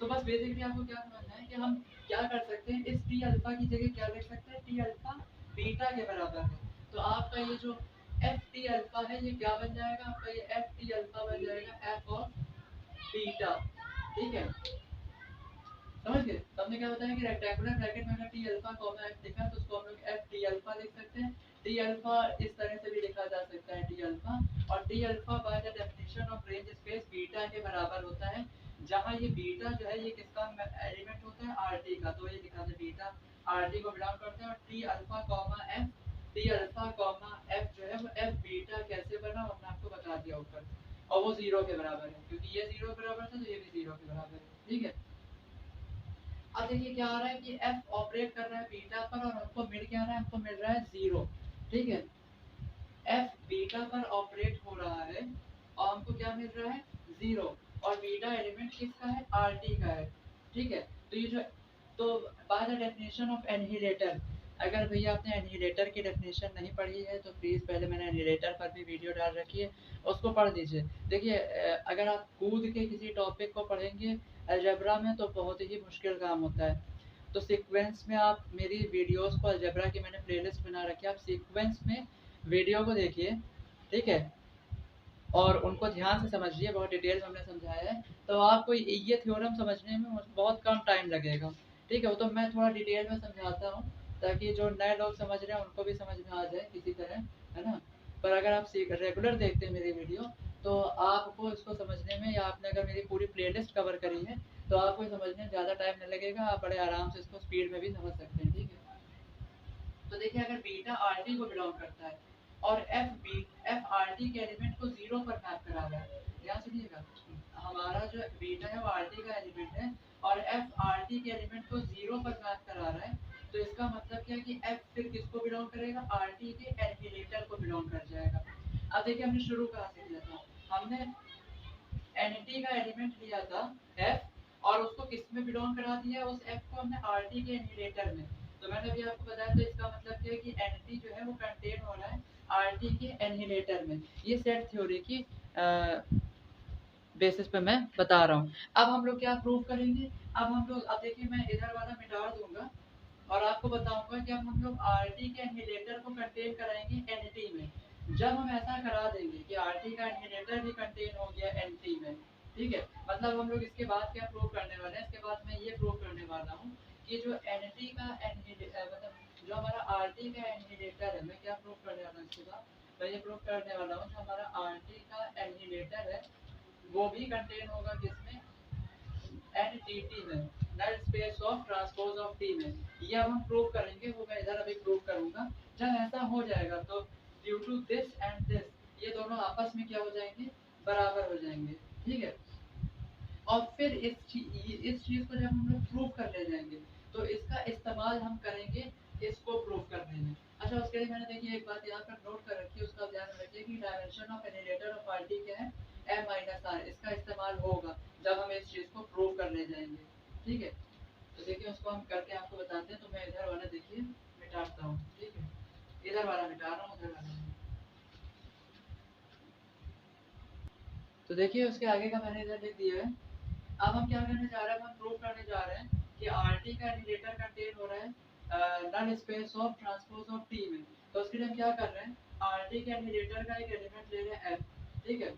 [SPEAKER 1] तो बस बेसिकली आपको क्या समझना है कि हम क्या कर सकते हैं, इस टी अल्फा की जगह क्या लिख सकते हैं, टी अल्फा बीटा के बराबर है। तो आपका ये जो एफ टी अल्फा है ये क्या बन जाएगा, आपका ये एफ टी अल्फा बन जाएगा एफ ऑफ बीटा। ठीक है, समझ गए। तो हमने क्या बताया कि रेक्टेंगुलर ब्रैकेट में अगर टी अल्फा कॉमा एफ लिखा है तो उसको हम लोग एफ टी अल्फा लिख सकते हैं। टी अल्फा इस तरह से भी लिखा जा सकता है टी अल्फा, और T alpha by the definition of range space beta के बराबर होता है, जहां ये बीटा जो है ये किसका एलिमेंट होता है, आरटी का। तो ये लिखा है बीटा आरटी को बिलोंग करते हैं। और T alpha comma F, T alpha comma F जो है वो एफ बीटा कैसे बना हमने आपको बता दिया ऊपर, और वो 0 के बराबर है क्योंकि ये 0 के बराबर था तो ये भी 0 के बराबर है। ठीक है, अब देखिए क्या आ रहा है कि f ऑपरेट कर रहा है बीटा पर और हमको मिल क्या रहा है, हमको मिल रहा है 0। ठीक है, f बीटा पर ऑपरेट हो रहा है और हमको क्या मिल रहा है, 0। और बीटा एलिमेंट किसका है, rt का है। ठीक है, तो ये जो, तो बाय द डेफिनेशन ऑफ एनहिलेटर, अगर भैया आपने एनहिलेटर की डेफिनेशन नहीं पढ़ी है तो प्लीज़ पहले मैंने एनहिलेटर पर भी वीडियो डाल रखी है, उसको पढ़ लीजिए। देखिए अगर आप कूद के किसी टॉपिक को पढ़ेंगे अलजेब्रा में तो बहुत ही मुश्किल काम होता है। तो सीक्वेंस में आप मेरी वीडियोस को, अलजेब्रा की मैंने प्लेलिस्ट बना रखी है, आप सीक्वेंस में वीडियो को देखिए। ठीक है, और उनको ध्यान से समझिए, बहुत डिटेल में हमने समझाया है, तो आपको ये थ्योरम समझने में बहुत कम टाइम लगेगा। ठीक है, वो तो मैं थोड़ा डिटेल में समझाता हूँ ताकि जो नए लोग समझ रहे हैं उनको भी समझ में आ जाए किसी तरह, है ना। पर अगर आप रेगुलर देखते हैं मेरी वीडियो तो आपको इसको समझने में, या आपने अगर मेरी पूरी प्लेलिस्ट कवर करी है तो आपको समझने में ज़्यादा टाइम नहीं लगेगा, आप बड़े आराम से इसको स्पीड में भी समझ सकते हैं। ठीक है, तो देखिए अगर बीटा आरटी को बिलोंग करता है और एफ आरटी के एलिमेंट को 0 पर मैप करा रहा है, ध्यान सुनिएगा, हमारा जो बीटा है वो आरटी का एलिमेंट है और एफ आरटी के एलिमेंट को 0 पर मैप करा रहा है, तो इसका मतलब क्या है कि एफ फिर किसको बिलोंग करेगा, आरटी के एनहिलेटर को बिलोंग कर जाएगा। अब देखिए हमने शुरू कहाँ से किया था, हमने एनटी का एलिमेंट लिया था एफ और उसको किस में बिलोंग करा दिया, उस एफ को हमने आरटी के एनिलेटर में। तो मैंने अभी आपको बताया था इसका मतलब क्या है कि एनटी जो है वो कंटेन हो रहा है आरटी के एनिलेटर में। ये सेट थ्योरी की बेसिस पे मैं बता रहा हूँ। अब हम लोग क्या प्रूव करेंगे, अब हम लोग, अब देखिए मैं इधर वाला मिटा दूंगा और आपको बताऊंगा कि अब हम लोग आरटी के एनिलेटर को कंटेन कराएंगे एनटी में। जब हम ऐसा करा देंगे कि आरटी का एनिलेटर भी कंटेन हो गया एनटी में, ठीक है, मतलब हम लोग इसके बाद क्या प्रूव करने वाले हैं, इसके बाद मैं ये प्रूव करने वाला हूँ कि जो एनटी का मतलब जो हमारा आरटी का एनिलेटर है, मैं क्या प्रूव करने वाला हूँ इसके बाद, मैं ये प्रूव करने वाला हूँ जो हमारा आरटी का एनिलेटर है वो भी कंटेन होगा किसमें, एंड टी टी में, null space of transpose of T में। ये अब हम प्रूव करेंगे, वो मैं इधर अभी प्रूव करूंगा। जब ऐसा हो जाएगा तो due to this and this ये दोनों आपस में क्या हो जाएंगे, बराबर हो जाएंगे। ठीक है, और फिर इस चीज को जब हम लोग प्रूव कर ले जाएंगे तो इसका इस्तेमाल हम करेंगे इसको प्रूव करने में। अच्छा, उसके लिए मैंने देखिए एक बात यहाँ पर नोट कर रखी है, उसका ध्यान रखिए कि dimension of annihilator of RT क्या है, m माइनस आर। इसका इस्तेमाल होगा जब हम इस चीज को प्रूव करने जाएंगे। ठीक है, तो देखिए उसको हम करके आपको बताते हैं। तो मैं इधर वाला देखिए मिटाता हूँ। ठीक है, इधर वाला मिटा रहा हूँ, उधर वाला नहीं। तो देखिए उसके आगे का मैंने इधर लिख दिया है। अब हम क्या करने जा रहे हैं, हम प्रूव करने जा रहे हैं कि आरटी का एनिलेटर कंटेन हो रहा है null space of transpose of T में। तो उसके लिए हम क्या कर रहे हैं, आरटी के एनिलेटर का एक एलिमेंट ले रहे हैं एफ। ठीक है,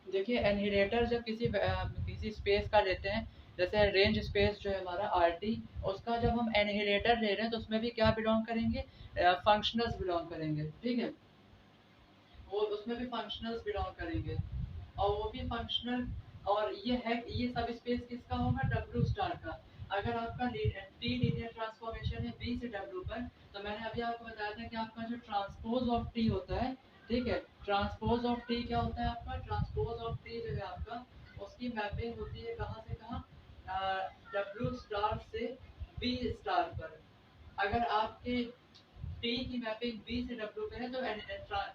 [SPEAKER 1] देखिए एनिलेटर जब किसी स्पेस का लेते हैं, जैसे रेंज स्पेस जो है हमारा आरटी, उसका जब हम एनिलेटर ले रहे हैं तो उसमें भी क्या बिलोंग करेंगे, फंक्शनल्स बिलोंग करेंगे। ठीक है, वो उसमें भी फंक्शनल्स बिलोंग करेंगे, और वो भी फंक्शनल। और ये है, ये सब स्पेस किसका होगा, डब्ल्यू स्टार का। अगर आपका टी लीनियर ट्रांसफॉर्मेशन है बी से डब्ल्यू पर, तो मैंने अभी आपको बताया था कि आपका जो ट्रांसपोज ऑफ टी होता है, ठीक है, ट्रांसपोज ऑफ टी क्या होता है आपका, ट्रांसपोज ऑफ टी जो है आपका, उसकी मैपिंग होती है कहाँ से कहाँ, डब्ल्यू स्टार से बी स्टार पर। अगर आपके टी की मैपिंग बी से डब्ल्यू पे है तो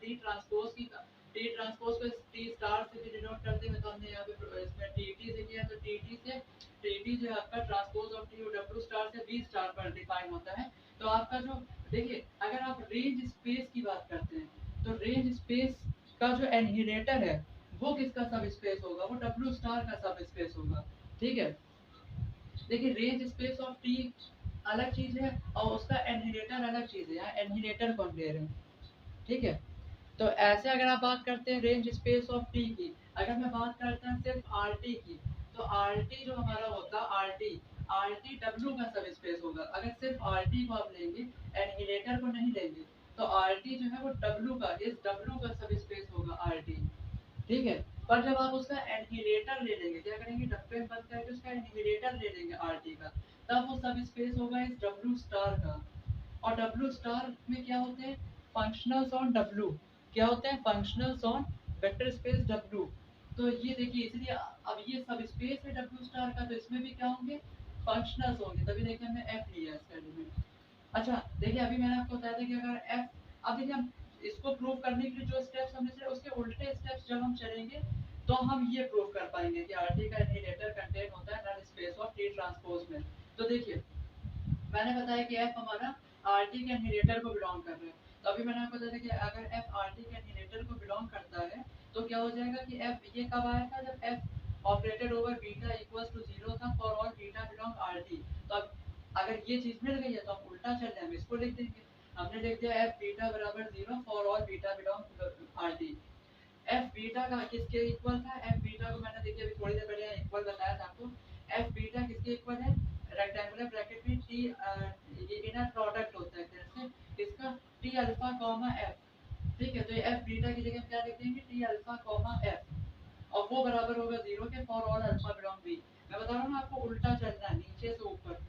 [SPEAKER 1] टी ट्रांसपोज की, टी ट्रांसपोज को टी स्टार से भी डिनोट करते हैं। तो हमने यहाँ पे इसमें टी टी से किया, तो टी टी से टी टी जो है आपका transpose of T W star से बी स्टार पर डिफाइन होता है। तो आपका जो, देखिए अगर आप रेंज स्पेस की बात करते हैं तो रेंज स्पेस का जो एनहिलेटर है वो किसका सब स्पेस होगा, वो डब्ल्यू स्टार का सब स्पेस होगा। ठीक है, देखिए रेंज स्पेस ऑफ टी अलग चीज है और उसका एनहिलेटर अलग चीज है। यहाँ एनहिलेटर को हम ले रहे हैं। ठीक है, तो ऐसे अगर आप बात करते हैं रेंज स्पेस ऑफ टी की, अगर मैं बात करता हूँ सिर्फ आर टी की, तो आर टी जो हमारा होता है आर टी डब्ल्यू का सब स्पेस होगा। अगर सिर्फ आर टी को आप लेंगे, एनहिलेटर को नहीं लेंगे, तो आर टी जो है वो डब्ल्यू का, इस डब्ल्यू का सब स्पेस होगा आर टी। ठीक है, पर जब आप उसका एनहिलेटर ले लेंगे, क्या करेंगे, डब्बे में बंद करके उसका एनहिलेटर ले लेंगे आरटी का, तब वो सब स्पेस होगा इस डब्ल्यू स्टार का। और डब्ल्यू स्टार में क्या होते हैं, फंक्शनल्स ऑन डब्ल्यू, क्या होते हैं, functionals on vector space W. तो ये देखिए, इसलिए अब ये सब स्पेस है डब्ल्यू स्टार का, तो इसमें भी क्या होंगे, फंक्शनल्स होंगे, तभी देखिए हमने एफ लिया इसका एलिमेंट। अच्छा, देखिए अभी मैंने आपको बताया था कि अगर एफ, अब देखिए हम इसको प्रूव करने के लिए जो स्टेप्स हमने चले उसके उल्टे स्टेप्स जब हम चलेंगे तो हम ये प्रूव कर पाएंगे कि आरटी का एनिलेटर कंटेन होता है null space of T transpose में। तो देखिए मैंने बताया कि एफ हमारा आरटी के एनिलेटर को बिलोंग कर रहा है। तो अभी मैंने आपको बताया कि अगर एफ आरटी के एनिलेटर को बिलोंग करता है तो क्या हो जाएगा कि एफ ये कब आया था, जब F operated over beta equals to 0 था for all beta belong RT. तो अब अगर ये चीज मिल गई है तो हम उल्टा चल रहे हैं, हम इसको लिख देंगे। हमने लिख दिया एफ बीटा बराबर 0 for all beta belong RT. F beta का किसके इक्वल था, एफ बीटा को मैंने देखिए अभी थोड़ी देर पहले इक्वल बताया था आपको। एफ बीटा किसके इक्वल है, रेक्टेंगुलर ब्रैकेट में टी, ये इनर प्रोडक्ट होता है कैसे इसका, टी अल्फा कॉमा एफ। ठीक है, तो ये एफ बीटा की जगह हम क्या लिख देंगे, टी अल्फा कॉमा एफ, और वो बराबर होगा 0 के for all alpha belong V. मैं बता रहा हूँ ना आपको उल्टा चलना है, नीचे से ऊपर।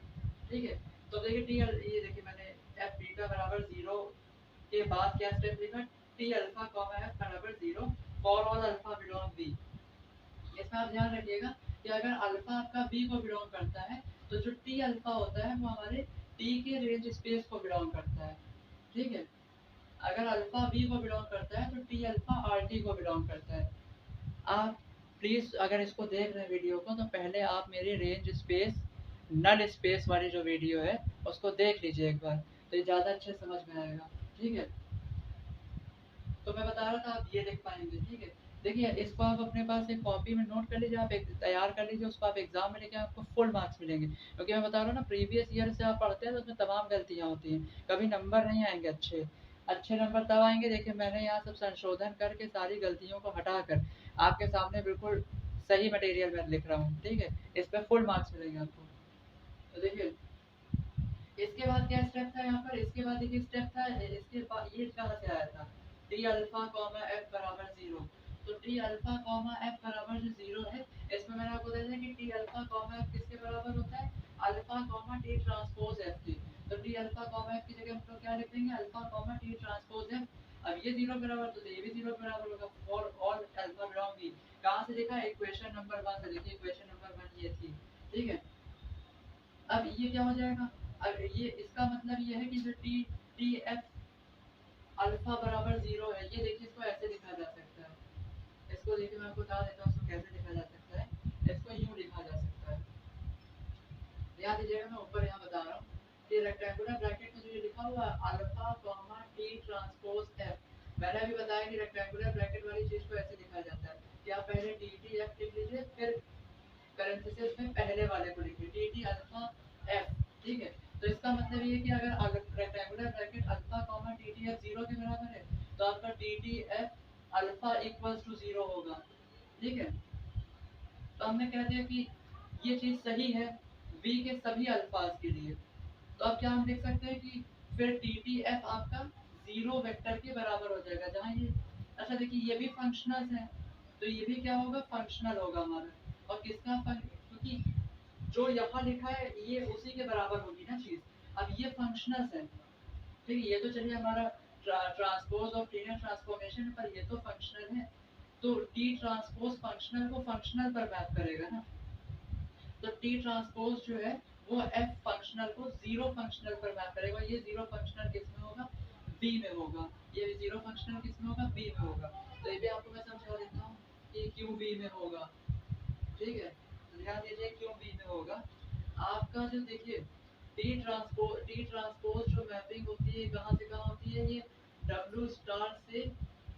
[SPEAKER 1] ठीक है, तो देखिए टी, ये देखिए मैंने एफ बीटा बराबर 0 के बाद क्या स्टेप लिखा, टी अल्फा कॉमा एफ बराबर 0 for all alpha belong V. इसमें आप ध्यान रखिएगा कि अगर अल्फा आपका बी को बिलोंग करता है तो जो टी अल्फा होता है वो हमारे टी के रेंज स्पेस को बिलोंग करता है। ठीक है, अगर अल्फा बी को बिलोंग करता है तो टी अल्फा आर टी को बिलोंग करता है। आप प्लीज अगर इसको देख रहे हैं वीडियो को, तो पहले आप मेरी रेंज स्पेस नल स्पेस वाली जो वीडियो है उसको देख लीजिए एक बार, तो ये ज़्यादा अच्छे समझ में आएगा। ठीक है, तो मैं बता रहा था आप ये देख पाएंगे। ठीक है, देखिए इसको आप अपने पास एक कॉपी में नोट कर लीजिए, आप एक तैयार कर लीजिए, उसको आप एग्जाम में लेके आपको फुल मार्क्स मिलेंगे। क्योंकि मैं बता रहा हूँ ना, प्रीवियस ईयर से आप पढ़ते हैं तो उसमें तमाम गलतियाँ होती हैं, कभी नंबर नहीं आएंगे अच्छे। अच्छे नंबर तब आएंगे, देखिए मैंने यहाँ सब संशोधन करके सारी गलतियों को हटाकर आपके सामने बिल्कुल सही मटेरियल में लिख रहा हूँ। ठीक है, इस पर फुल मार्क्स मिलेंगे आपको। तो देखिए इसके बाद क्या स्टेप था यहाँ पर, इसके बाद देखिए स्टेप था, इसके बाद ये कहाँ से आया था, टी अल्फा कॉमा एफ बराबर 0। तो टी अल्फा कॉमा एफ बराबर जो 0 है, इसमें मैंने आपको बताया था कि टी अल्फा कॉमा नंबर 1 से देखिए इक्वेशन नंबर 1 ये थी, ठीक है। अब ये क्या हो जाएगा, अब ये इसका मतलब ये है कि जो टी टी एफ अल्फा बराबर 0 है, ये देखिए इसको ऐसे लिखा जा सकता है। इसको देखिए मैं आपको बता देता हूँ इसको कैसे लिखा जा सकता है। इसको यूँ लिखा जा सकता है, ध्यान दीजिएगा मैं ऊपर यहाँ बता रहा हूँ कि रेक्टेंगुलर ब्रैकेट में जो ये लिखा हुआ है alpha comma T transpose F, मैंने अभी बताया कि रेक्टेंगुलर ब्रैकेट वाली चीज को ऐसे लिखा जाता है कि आप पहले टी टी एफ लिख लीजिए, फिर पैरेंथेसिस में पहले वाले को लिखिए टी टी अल्फा एफ, ठीक है। तो इसका मतलब ये है कि अगर rectangular bracket alpha comma T T F 0 के बराबर है तो आपका T T F alpha equals to 0 होगा, ठीक है। तो हमने कह दिया कि ये चीज सही है v के सभी अल्फाज के लिए। तो अब क्या हम देख सकते हैं कि फिर टी टी एफ आपका 0 वेक्टर के बराबर हो जाएगा जहाँ ये, अच्छा देखिए ये भी फंक्शनल है तो ये भी क्या होगा, फंक्शनल होगा हमारा। और किसका क्योंकि जो यहाँ लिखा है ये उसी के बराबर होगी ना चीज। अब ये फंक्शनल है, ठीक है। ये तो चलिए हमारा ट्रांसपोज ऑफ लीनियर ट्रांसफॉर्मेशन, पर ये तो फंक्शनल है। तो टी ट्रांसपोज फंक्शनल को फंक्शनल पर मैप करेगा ना, तो टी ट्रांसपोज जो है वो एफ फंक्शनल को 0 फंक्शनल पर मैप करेगा। ये 0 फंक्शनल किस में होगा, बी में होगा। ये 0 फंक्शनल किस में होगा, बी में होगा। तो ये भी आपको मैं समझा देता हूँ कि क्यों बी में होगा, ठीक है। तो ध्यान दीजिए क्यों बी में होगा। आपका जो देखिए टी ट्रांसपोज जो मैपिंग होती है कहाँ से कहाँ होती है, ये डब्ल्यू स्टार से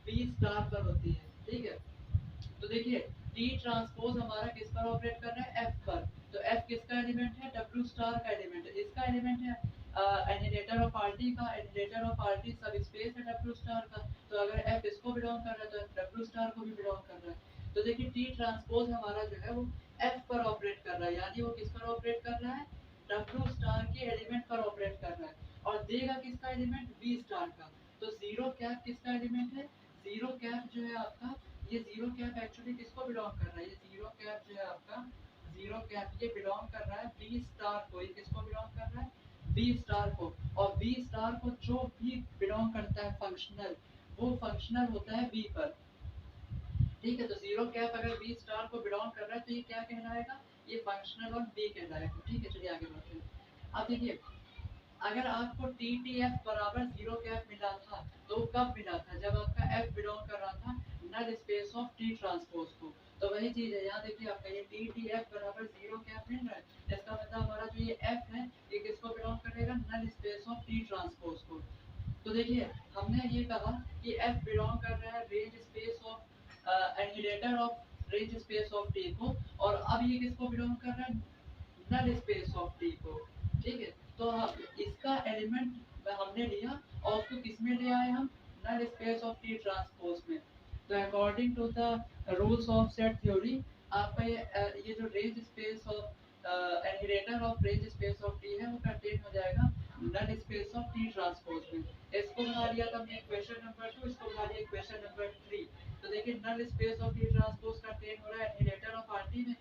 [SPEAKER 1] बी स्टार पर होती है, ठीक है। तो देखिए टी ट्रांसपोज हमारा किस पर ऑपरेट कर रहा है, एफ पर। तो एफ किसका एलिमेंट है, डब्ल्यू स्टार का एलिमेंट है। इसका एलिमेंट है एनिलेटर ऑफ आरटी का, एनिलेटर ऑफ आरटी सब स्पेस है डब्ल्यू स्टार का। तो अगर एफ इसको बिलोंग कर रहा है तो एफ डब्ल्यू स्टार को भी बिलोंग कर रहा है। तो देखिए टी ट्रांसपोज हमारा जो है वो एफ पर ऑपरेट कर रहा है, यानी वो किस पर ऑपरेट कर रहा है, डब्ल्यू स्टार के एलिमेंट पर ऑपरेट कर रहा है। और देगा किसका एलिमेंट, बी स्टार का। तो जीरो कैप किसका एलिमेंट है, जीरो कैप जो है आपका, ये जीरो कैप एक्चुअली किसको बिलोंग कर रहा है, ये जीरो कैप जो है आपका, जीरो कैप ये बिलोंग कर रहा है बी स्टार को। ये किसको बिलोंग कर रहा है, बी स्टार को। और बी स्टार को जो भी बिलोंग करता है फंक्शनल, वो फंक्शनल होता है बी पर, ठीक है। तो जीरो कैप अगर बी स्टार को बिलोंग कर रहा है तो ये क्या कहलाएगा, ये फंक्शनल और बी कहलाएगा, ठीक है। चलिए आगे बढ़ते हैं। अब देखिए अगर आपको टी टी एफ बराबर जीरो कैप मिला था तो कब मिला था, जब आपका एफ बिलोंग कर रहा था null space of T transpose को। तो वही चीज है यहाँ देखिए आपका ये टी टी एफ बराबर जीरो कैप मिल रहा है, इसका मतलब हमारा जो ये एफ है ये किसको बिलोंग करेगा, null space of T transpose को। तो देखिए हमने ये कहा कि एफ बिलोंग कर रहा है range space of annihilator of range space of T को, और अब ये किसको बिलोंग कर रहा है, नल स्पेस ऑफ टी को, ठीक है। तो इसका एलिमेंट हमने लिया और उसको किस में ले आए हम, null space of T transpose में। तो according to the rules of set theory आपका ये जो range space of annihilator of range space of T है वो कंटेन हो जाएगा null space of T transpose में। इसको बना लिया था हमने इक्वेशन नंबर 2, इसको बना लिया इक्वेशन नंबर 3। तो देखिए null space of T transpose contain हो रहा है एनिलेटर ऑफ आरटी में,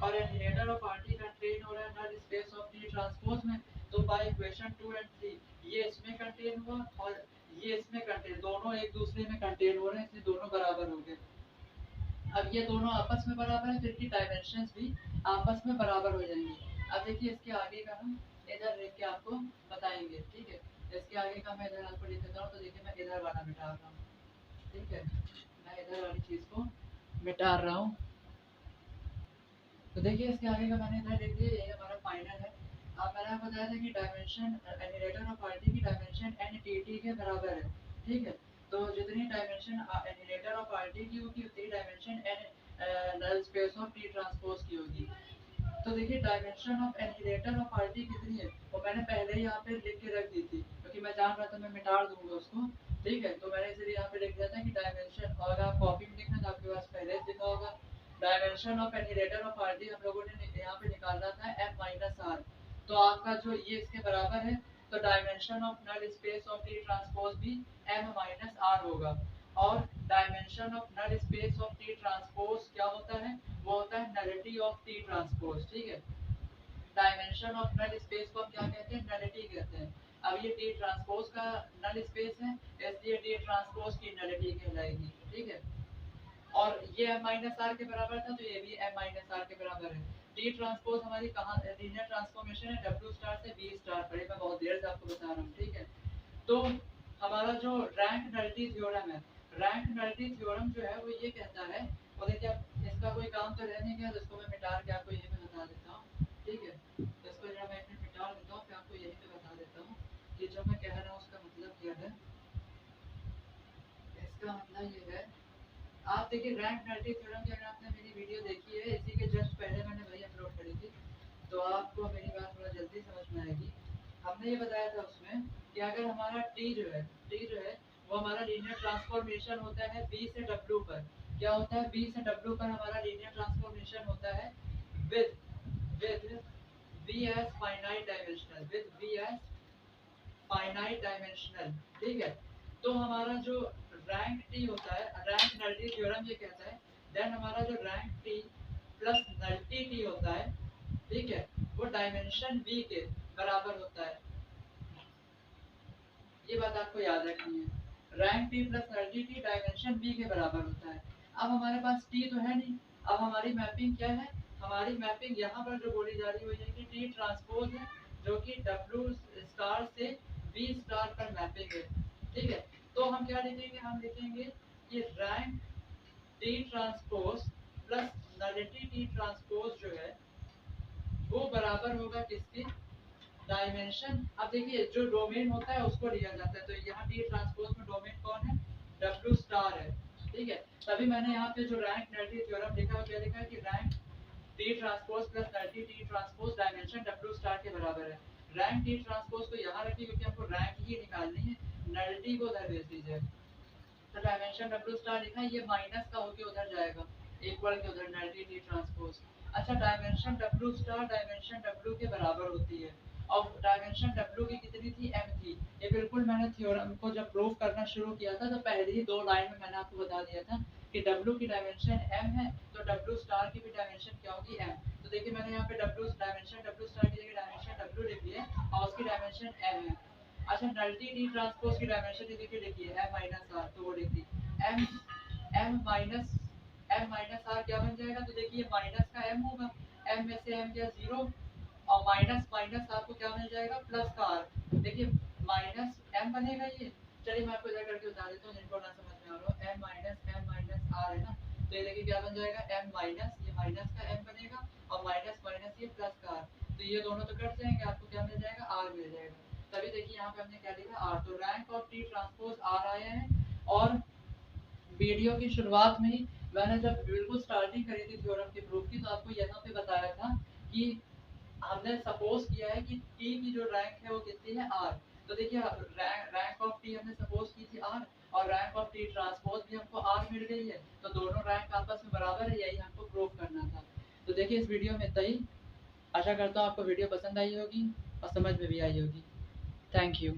[SPEAKER 1] और एनिलेटर ऑफ आरटी कंटेन हो रहा है null space of T transpose में। तो बाय इक्वेशन 2 एंड 3 ये इसमें कंटेन हुआ और ये इसमें कंटेन, दोनों एक दूसरे में कंटेन हो रहे हैं इसलिए दोनों बराबर हो गए। अब ये दोनों आपस में बराबर है तो इनकी डायमेंशंस भी आपस में बराबर हो जाएंगी। अब देखिए इसके आगे का हम इधर लिख के आपको बताएंगे, ठीक है। इसके आगे का मैं इधर आपको लिख देता हूँ। तो देखिए मैं इधर वाला मिटा रहा हूँ, ठीक है। मैं इधर वाली चीज को मिटा रहा हूँ। तो देखिए इसके आगे का मैंने इधर लिख दिया, ये हमारा फाइनल है। अब मैंने आपको बताया था कि डायमेंशन एनिलेटर ऑफ आरटी की डायमेंशन एन टी टी के बराबर है, ठीक है। तो जितनी डायमेंशन एनिलेटर ऑफ आरटी की होगी उतनी dimension in null space of T transpose की होगी। तो देखिए dimension of annihilator of RT कितनी है वो मैंने पहले ही यहाँ पे लिख के रख दी थी क्योंकि मैं जान रहा था मैं मिटा दूंगा उसको, ठीक है। तो मैंने इसलिए यहाँ पे लिख दिया था कि डायमेंशन, और अगर आप कॉपी में लिखना तो आपके पास पहले से लिखा होगा। Dimension of annihilator of RT हम लोगों ने यहाँ पे निकालना था एम माइनस आर। तो आपका जो ये इसके बराबर है, तो dimension of null space of T transpose भी एम माइनस आर होगा। और dimension of null space of T transpose क्या होता है, वो होता है नलिटी ऑफ टी ट्रांसपोज, ठीक है। डायमेंशन ऑफ नल स्पेस को हम क्या कहते हैं, नलिटी कहते हैं। अब ये टी ट्रांसपोज का नल स्पेस है इसलिए टी ट्रांसपोज की नलिटी कहलाएगी, ठीक है। और ये m माइनस आर के बराबर था, तो ये भी m माइनस आर के बराबर है। टी ट्रांसपोज हमारी कहाँ लीनियर ट्रांसफॉर्मेशन है W स्टार से B स्टार पर, मैं बहुत देर से आपको बता रहा हूँ, ठीक है। तो हमारा जो रैंक नलिटी थ्योरम है, रैंक नलिटी थ्योरम जो है वो ये कहता है, और देखिए अब इसका कोई काम तो रहने गया, तो इसको मैं मिटा के आपको यही पे बता देता हूँ, ठीक है। तो इसको जरा मैं मिटा देता हूँ, फिर आपको यही पे बता देता हूँ कि जो मैं कह रहा हूँ उसका मतलब क्या है। इसका मतलब ये है, आप देखिए रैंक नलिटी थ्योरम की अगर आपने मेरी वीडियो देखी है, इसी के जस्ट पहले मैंने वही अपलोड करी थी, तो आपको मेरी बात थोड़ा जल्दी समझ में आएगी। हमने ये बताया था उसमें कि अगर हमारा टी जो है वो हमारा लीनियर ट्रांसफॉर्मेशन होता है बी से डब्ल्यू पर। क्या होता है, बी से डब्ल्यू पर हमारा लीनियर ट्रांसफॉर्मेशन होता है with with V as finite dimensional, with V as finite dimensional, ठीक है। तो हमारा जो रैंक टी होता है, रैंक नलिटी थ्योरम ये कहता है, देन हमारा जो rank T plus nullity T होता है, ठीक है, वो डायमेंशन बी के बराबर होता है। ये बात आपको याद रखनी है, rank T plus nullity T dimension V के बराबर होता है। अब हमारे पास टी तो है नहीं, अब हमारी मैपिंग क्या है, हमारी मैपिंग यहाँ पर जो बोली जा रही है वो ये कि टी ट्रांसपोज है, जो कि डब्ल्यू स्टार से बी स्टार पर मैपिंग है, ठीक है। तो हम क्या लिखेंगे, हम लिखेंगे कि rank T transpose plus nullity T transpose जो है वो बराबर होगा किसके, डायमेंशन। अब देखिए जो डोमेन होता है उसको लिया जाता है, तो यहाँ टी ट्रांसपोज में डोमेन कौन है, डब्ल्यू स्टार है, ठीक है। तभी मैंने यहाँ पे जो रैंक नलिटी थ्योरम लिखा है क्या लिखा है कि rank T transpose plus nullity T transpose dimension W star के बराबर है। रैंक टी ट्रांसपोज को यहाँ रखिए क्योंकि हमको रैंक ही निकालनी है, नलिटी को उधर भेज दीजिए। तो डायमेंशन डब्ल्यू स्टार लिखा है, ये माइनस का होके उधर जाएगा, इक्वल के उधर नलिटी टी ट्रांसपोज। अच्छा, dimension W star dimension W के बराबर होती है, और डायमेंशन डब्ल्यू की कितनी थी, m थी। ये बिल्कुल मैंने थ्योरम को जब प्रूव करना शुरू किया था तो पहले ही 2 लाइन में मैंने आपको बता दिया था कि डब्ल्यू की डायमेंशन m है, तो डब्ल्यू स्टार की भी डायमेंशन क्या होगी, m। तो देखिए मैंने यहाँ पे डब्ल्यू डायमेंशन डब्ल्यू स्टार की जगह डायमेंशन डब्ल्यू लिख दिया और उसकी डायमेंशन m है। अच्छा, नलिटी टी ट्रांसपोज की डायमेंशन देखिए लिखिए m माइनस आर, तो वो लिख दी m, m माइनस आर क्या बन जाएगा, तो देखिए माइनस का m होगा, m में से m गया 0, और माइनस माइनस आपको क्या मिल जाएगा, प्लस का r। देखिए माइनस m बनेगा ये, चलिए मैं आपको इधर करके बता देता हूँ जिनको ना समझ में आ रहा हो, m माइनस r है ना, तो ये देखिए क्या बन जाएगा, m माइनस, ये माइनस का m बनेगा, और माइनस माइनस ये प्लस का r, तो ये दोनों तो कट जाएंगे, आपको क्या मिल जाएगा, r मिल जाएगा। तभी देखिए यहाँ पे हमने क्या लिखा, r। तो rank of T transpose r आया है। और वीडियो की शुरुआत में ही मैंने जब बिल्कुल स्टार्टिंग करी थी थ्योरम की प्रूफ की, तो आपको यहाँ पे बताया था कि हमने सपोज किया है कि टी की जो रैंक है वो कितनी है, r। तो देखिए रैंक ऑफ टी हमने सपोज की थी r, और रैंक ऑफ टी ट्रांसपोज भी हमको r मिल गई है, तो दोनों रैंक आपस में बराबर है, यही हमको प्रूव करना था। तो देखिए इस वीडियो में इतना ही, आशा करता हूँ आपको वीडियो पसंद आई होगी और समझ में भी आई होगी। Thank you.